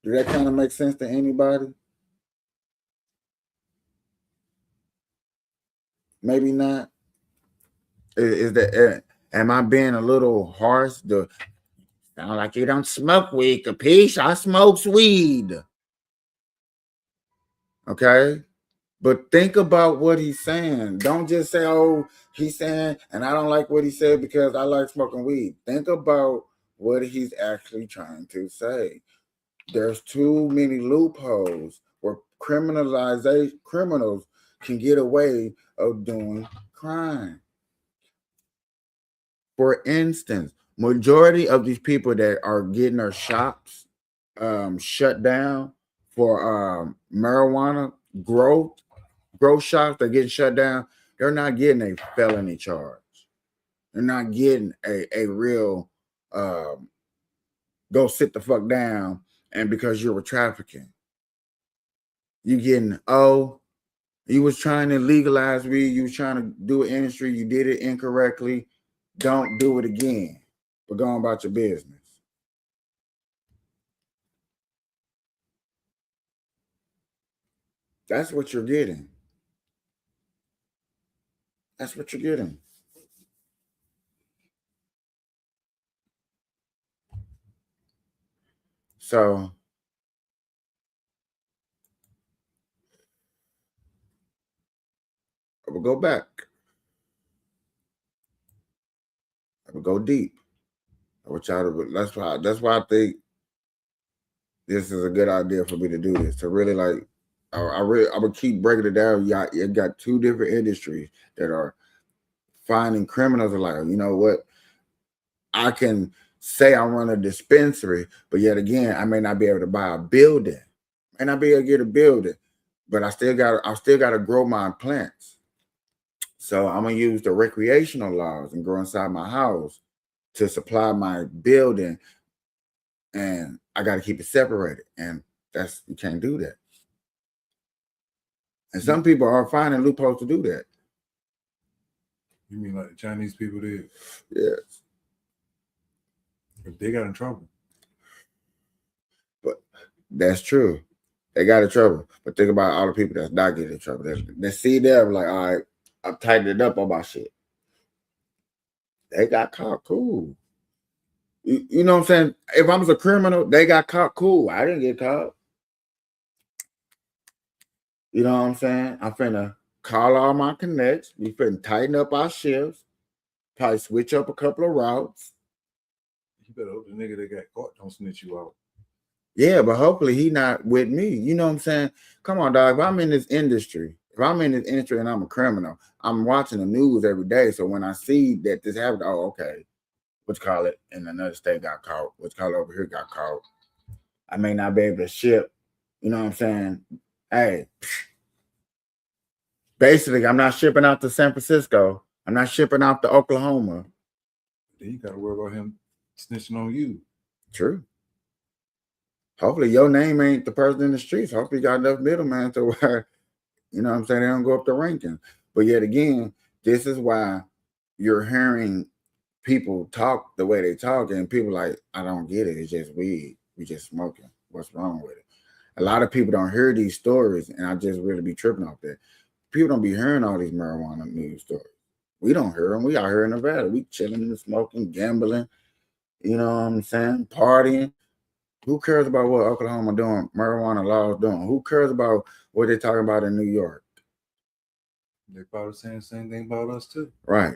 Do that kind of make sense to anybody? Maybe not. Is that am I being a little harsh? Sound like you don't smoke weed, capiche? I smokes weed. Okay? But think about what he's saying. Don't just say, oh, he's saying, and I don't like what he said because I like smoking weed. Think about what he's actually trying to say. There's too many loopholes where criminals can get away of doing crime. For instance, majority of these people that are getting their shops shut down for marijuana grow shops, they're getting shut down. They're not getting a felony charge. They're not getting a real go sit the fuck down, and because you were trafficking. You getting, oh, you was trying to legalize weed, you was trying to do an industry, you did it incorrectly. don't do it again, but go on about your business. That's what you're getting. That's what you're getting. So I will go back. I will go deep. I will try to. That's why I think this is a good idea for me to do this. To really like, I would keep breaking it down. You got two different industries that are finding criminals. Are like, you know what? I can say I run a dispensary, but yet again, I may not be able to buy a building. I may not be able to get a building, but I still got to grow my plants. So I'm gonna use the recreational laws and grow inside my house to supply my building, and I got to keep it separated. And you can't do that. And some people are finding loopholes to do that. You mean like the Chinese people did? Yes. If they got in trouble. But that's true. They got in trouble. But think about all the people that's not getting in trouble. They see them like, all right, I've tightened it up on my shit. They got caught, cool. You know what I'm saying? If I was a criminal, they got caught, cool. I didn't get caught. You know what I'm saying? I'm finna call all my connects. We finna tighten up our shifts. Probably switch up a couple of routes. You better hope the nigga that got caught don't snitch you out. Yeah, but hopefully he not with me. You know what I'm saying? Come on, dog. If I'm in this industry and I'm a criminal, I'm watching the news every day. So when I see that this happened, oh, okay. What you call it? In another state got caught. What you call it over here got caught. I may not be able to ship. You know what I'm saying? Hey, basically, I'm not shipping out to San Francisco. I'm not shipping out to Oklahoma. Then you got to worry about him snitching on you. True. Hopefully your name ain't the person in the streets. Hopefully you got enough middleman to where, you know what I'm saying, they don't go up the ranking. But yet again, this is why you're hearing people talk the way they talk, and people like, I don't get it. It's just weed. We just smoking. What's wrong with it? A lot of people don't hear these stories, and I just really be tripping off that. People don't be hearing all these marijuana news stories. We don't hear them. We out here in Nevada. We chilling and smoking, gambling, you know what I'm saying, partying. Who cares about what Oklahoma doing, marijuana laws doing? Who cares about what they're talking about in New York? They probably saying the same thing about us too. Right.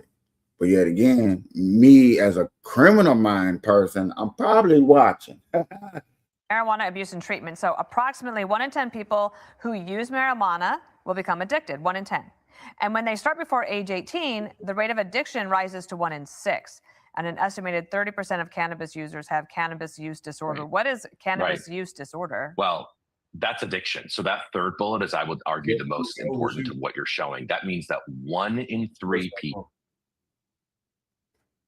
But yet again, me as a criminal mind person, I'm probably watching. Marijuana abuse and treatment. So approximately 1 in 10 people who use marijuana will become addicted, 1 in 10. And when they start before age 18, the rate of addiction rises to 1 in 6. And an estimated 30% of cannabis users have cannabis use disorder. Right. What is cannabis use disorder? Well, that's addiction. So that third bullet is, I would argue, the most important to what you're showing. That means that 1 in 3 people.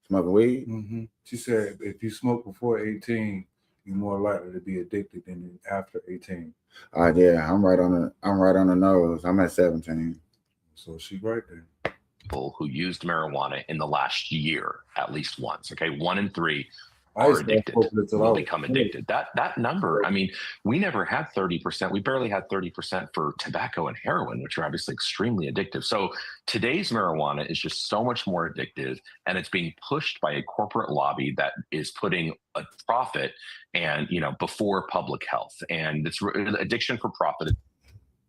Smoking weed? Mm-hmm. She said if you smoke before 18, you're more likely to be addicted than after 18. Yeah, I'm right on the nose. I'm at 17. So she's right there. People who used marijuana in the last year at least once. Okay, 1 in 3 are addicted, will become addicted. That number, I mean, we never had 30%. We barely had 30% for tobacco and heroin, which are obviously extremely addictive. So today's marijuana is just so much more addictive, and it's being pushed by a corporate lobby that is putting a profit and, before public health. And it's addiction for profit.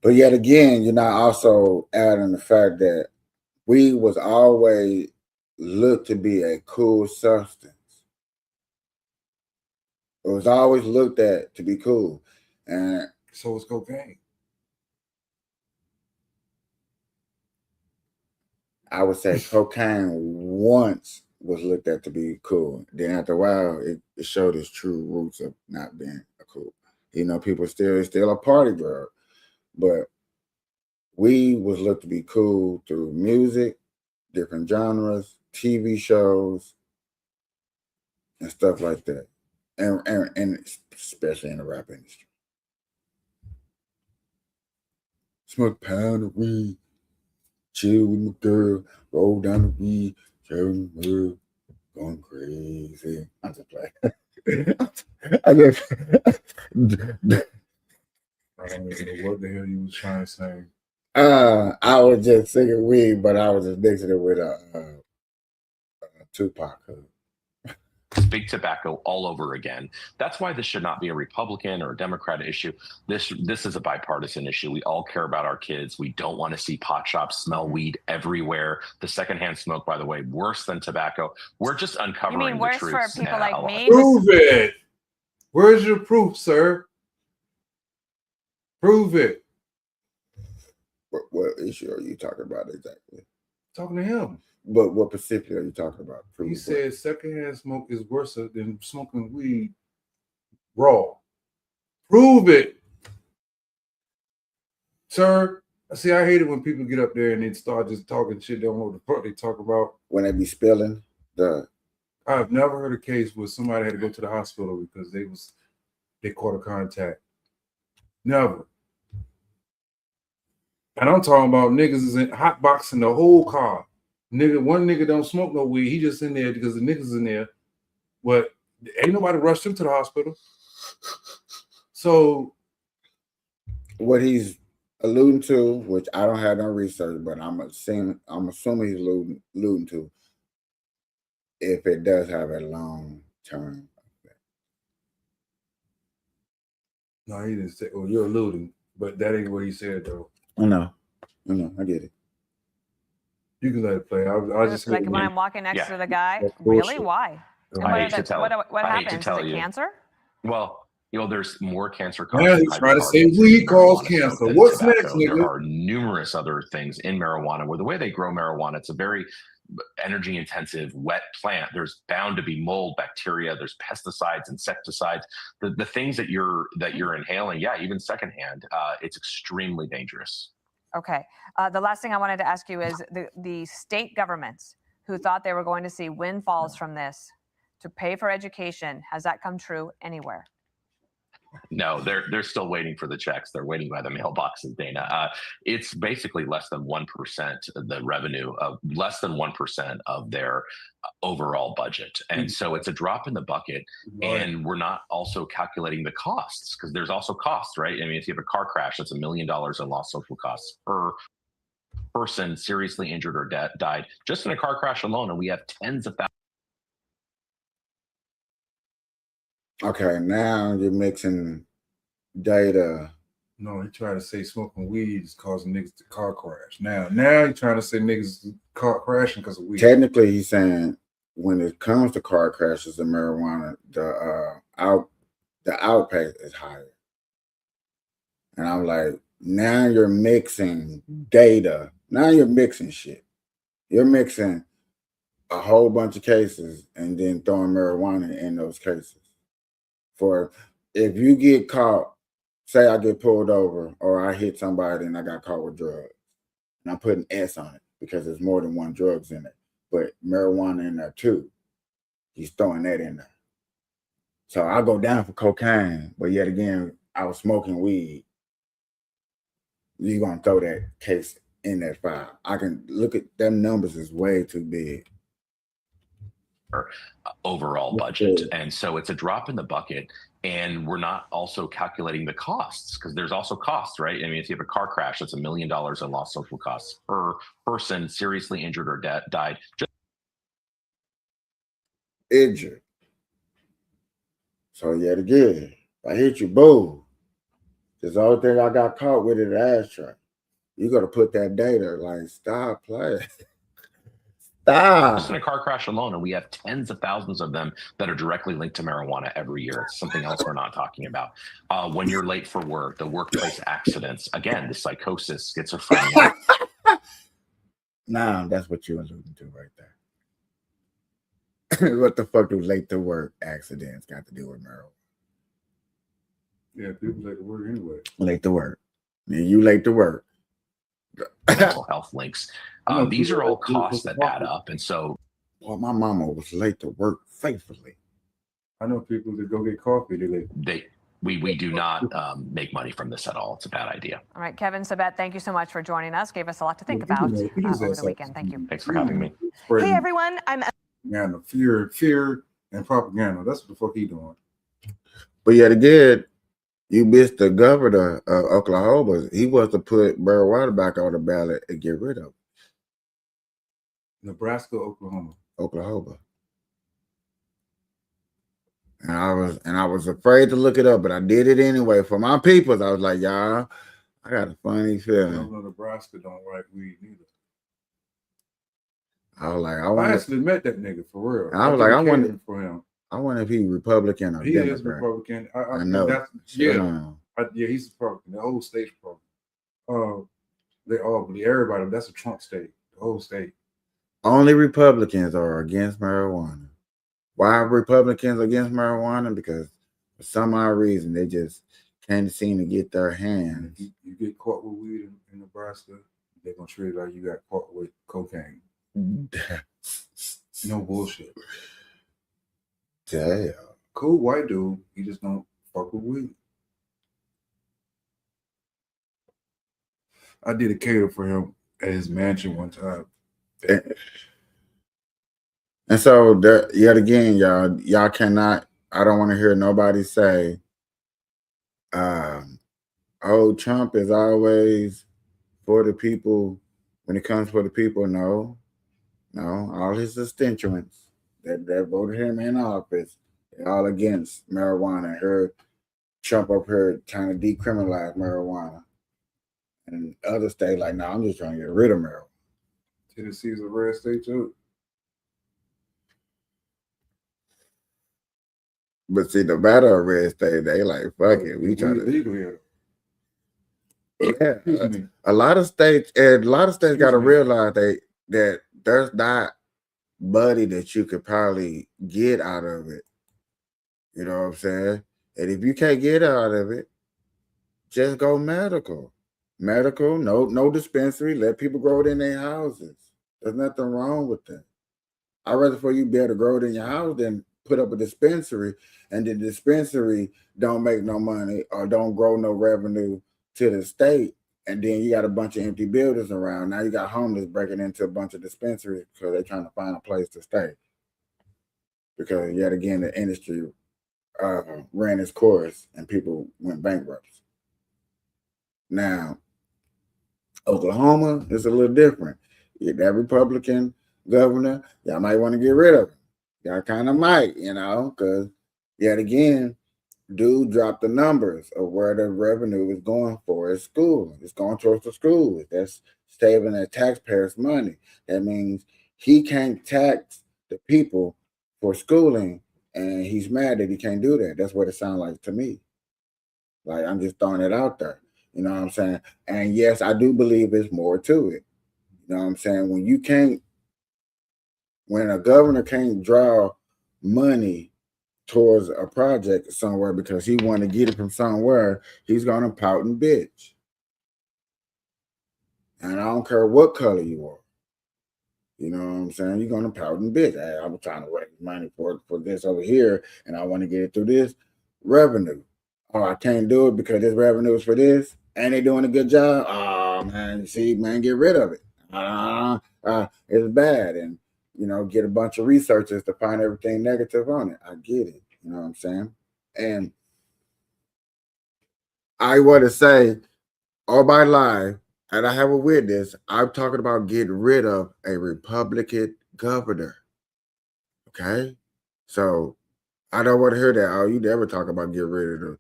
But yet again, you're not also adding the fact that weed was always looked to be a cool substance. It was always looked at to be cool. And so was cocaine. I would say cocaine once was looked at to be cool. Then after a while, it showed its true roots of not being a cool. People it's still a party drug. But weed was looked to be cool through music, different genres, TV shows, and stuff like that. And especially in the rap industry. Smoke a pound of weed, chill with my girl, roll down the weed, chill with my girl. Going crazy. I'm just playing. I just I don't even know what the hell you was trying to say. I was just singing weed, but I was just mixing it with a Tupac. Big tobacco all over again. That's why this should not be a Republican or a Democrat issue. This is a bipartisan issue. We all care about our kids. We don't want to see pot shops smell weed everywhere. The secondhand smoke, by the way, worse than tobacco. We're just uncovering You mean worse the for truth. people like me? Prove it. Where's your proof, sir? Prove it. What issue are you talking about exactly? Talking to him. But what specifically are you talking about? Prove He what? said secondhand smoke is worse than smoking weed raw. Prove it. Sir, see, I hate it when people get up there and they start just talking shit. They don't know what the fuck they talk about. When they be spilling the. I've never heard a case where somebody had to go to the hospital because they caught a contact. Never. And I'm talking about niggas is in hotboxing the whole car. One nigga don't smoke no weed. He just in there because the niggas in there. But ain't nobody rushed him to the hospital. So what he's alluding to, which I don't have no research, but I'm assuming he's alluding to, if it does have a long term effect. No, he didn't say. Well, you're alluding, but that ain't what he said though. I know, I get it. You can let it play. I just like when I'm walking next to the guy. That's Really? bullshit. Why? And I what, hate to tell what I hate to happens? tell Is it you. cancer? Well, there's more cancer Now causing he's trying to say hydrocarbons weed in cause marijuana cancer. than What's tobacco. next, nigga? There are numerous other things in marijuana where the way they grow marijuana, it's a very energy intensive wet plant. There's bound to be mold, bacteria, there's pesticides, insecticides, the things that you're inhaling. Yeah, even secondhand, it's extremely dangerous. Okay. The last thing I wanted to ask you is the state governments who thought they were going to see windfalls from this to pay for education. Has that come true anywhere? No, they're still waiting for the checks. They're waiting by the mailboxes, Dana. It's basically less than 1% of the revenue, of less than 1% of their overall budget. And so it's a drop in the bucket. Right. And we're not also calculating the costs, because there's also costs, right? I mean, if you have a car crash, that's $1 million in lost social costs per person seriously injured or died just in a car crash alone. And we have tens of thousands. Okay, now you're mixing data. No, he tried to say smoking weed is causing niggas to car crash. Now he's trying to say niggas car crashing because of weed. Technically, he's saying when it comes to car crashes and marijuana, the outpay is higher. And I'm like, now you're mixing data. Now you're mixing shit. You're mixing a whole bunch of cases and then throwing marijuana in those cases. For if you get caught, say I get pulled over or I hit somebody and I got caught with drugs, and I'm putting S on it because there's more than one drugs in it, but marijuana in there too. He's throwing that in there. So I go down for cocaine, but yet again, I was smoking weed. You're going to throw that case in that file. I can look at them numbers is way too big. Overall budget. And so it's a drop in the bucket. And we're not also calculating the costs, because there's also costs, right? I mean, if you have a car crash, that's $1 million in lost social costs per person seriously injured or died. Injured. So yet again, if I hit you, boom. There's the only thing I got caught with it, the ashtray. You got to put that data, like, stop playing. Just in a car crash alone, and we have tens of thousands of them that are directly linked to marijuana every year. It's something else we're not talking about. When you're late for work, the workplace accidents, again, the psychosis, schizophrenia. Nah, that's what you're alluding to right there. What the fuck do late to work accidents got to do with marijuana? Yeah, people late to work anyway. Late to work. Man, you late to work. Mental health links. These are all costs that add up. And so, well, my mama was late to work faithfully. I know people that go get coffee. We do not make money from this at all. It's a bad idea. All right, Kevin Sabet, thank you so much for joining us. Gave us a lot to think about over the weekend. Thank you. Thanks for having me. Hey, everyone. I'm fear and propaganda. That's what the fuck he doing. But yet again, you missed the governor of Oklahoma. He was to put marijuana back on the ballot and get rid of it. Nebraska, Oklahoma. Oklahoma. And I was afraid to look it up, but I did it anyway for my peoples. I was like, y'all, I got a funny feeling. Governor of Nebraska don't like weed neither. I was like, I actually met that nigga for real. I was like, I wonder for him. I wonder if he's Republican or He Democrat. is Republican. I know. Yeah, he's Republican. The whole state's Republican. They all believe everybody. That's a Trump state. The whole state. Only Republicans are against marijuana. Why are Republicans against marijuana? Because for some odd reason they just can't seem to get their hands. If you get caught with weed in Nebraska, they're gonna treat it like you got caught with cocaine. No bullshit. Damn. Cool white dude. He just don't fuck with weed. I did a cater for him at his mansion one time. And so yet again, y'all cannot, I don't want to hear nobody say, oh, Trump is always for the people. When it comes for the people, no, all his constituents that voted him in office, they're all against marijuana. Heard Trump up here trying to decriminalize marijuana. And other states like, no, I'm just trying to get rid of marijuana. Tennessee's a red state too. But see, the matter of red state, they like, fuck it. We try to legal here. Yeah. A lot of states got to realize that there's not money that you could probably get out of it. You know what I'm saying? And if you can't get out of it, just go medical. Medical, no dispensary. Let people grow it in their houses. There's nothing wrong with that. I'd rather for you be able to grow it in your house than put up a dispensary, and the dispensary don't make no money or don't grow no revenue to the state, and then you got a bunch of empty buildings around. Now you got homeless breaking into a bunch of dispensaries because they're trying to find a place to stay. Because yet again, the industry ran its course and people went bankrupt. Now, Oklahoma is a little different. That Republican governor, y'all might want to get rid of him. Y'all kind of might, because yet again, dude dropped the numbers of where the revenue is going for his school. It's going towards the school. That's saving the taxpayers' money. That means he can't tax the people for schooling, and he's mad that he can't do that. That's what it sounds like to me. Like, I'm just throwing it out there. You know what I'm saying? And yes, I do believe there's more to it. You know what I'm saying? When a governor can't draw money towards a project somewhere because he want to get it from somewhere, he's going to pout and bitch. And I don't care what color you are. You know what I'm saying? You're going to pout and bitch. Hey, I'm trying to raise money for this over here, and I want to get it through this revenue. Oh, I can't do it because this revenue is for this, and they doing a good job. Oh, man, see, man, get rid of it. It's bad. And, get a bunch of researchers to find everything negative on it. I get it. You know what I'm saying? And I want to say, all my life, and I have a witness, I'm talking about getting rid of a Republican governor. Okay? So I don't want to hear that. Oh, you never talk about getting rid of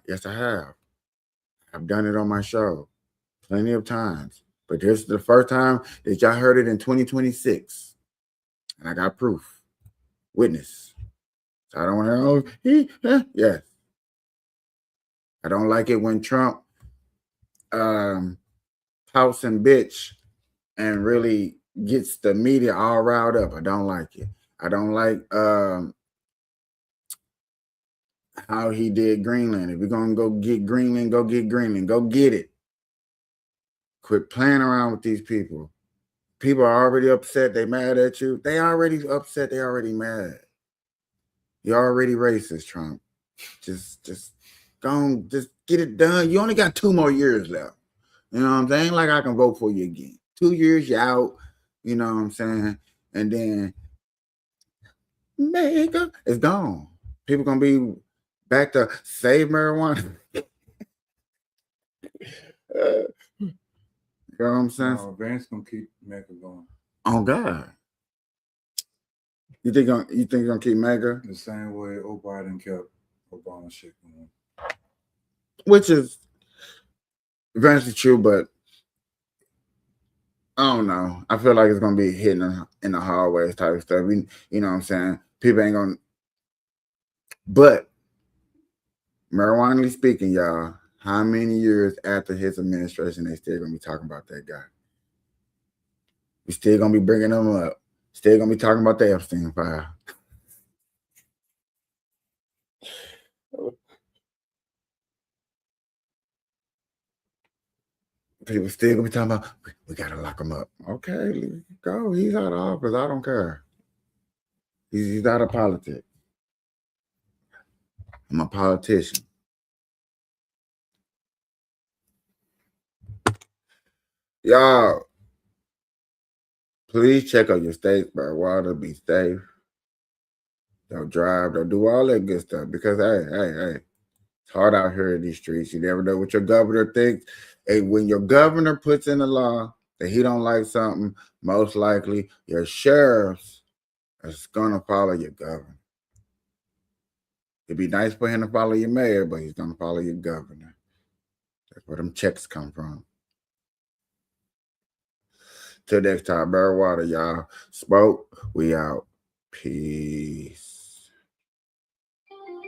yes, I have. I've done it on my show plenty of times. But this is the first time that y'all heard it in 2026. And I got proof. Witness. So I don't want to know. Yes. I don't like it when Trump pouts and bitch and really gets the media all riled up. I don't like it. I don't like how he did Greenland. If you're going to go get Greenland, go get Greenland. Go get it. Quit playing around with these people. People are already upset. They mad at you. They already upset. They already mad. You're already racist, Trump. Just go on, just get it done. You only got 2 more years left. You know what I'm saying? Like I can vote for you again. 2 years, you out. You know what I'm saying? and then mega it's gone. People gonna be back to save marijuana. You know what I'm saying? No, Vance gonna keep mega going. Oh God. You think gonna keep mega? The same way Biden kept Obama shit going. Which is eventually true, but I don't know. I feel like it's gonna be hitting in the hallways type of stuff. You know what I'm saying? People ain't gonna. But marijuana speaking, y'all, how many years after his administration they still gonna be talking about that guy? We still gonna be bringing him up. Still gonna be talking about the Epstein file. People still gonna be talking about, we gotta lock him up. Okay, go. He's out of office. I don't care. He's out of politics. I'm a politician. Y'all, please check out your states, bro. Water, be safe. Don't drive. Don't do all that good stuff. Because hey, it's hard out here in these streets. You never know what your governor thinks. And when your governor puts in a law that he don't like something, most likely your sheriffs is gonna follow your governor. It'd be nice for him to follow your mayor, but he's gonna follow your governor. That's where them checks come from. Till next time, bear water, y'all. Smoke, we out. Peace.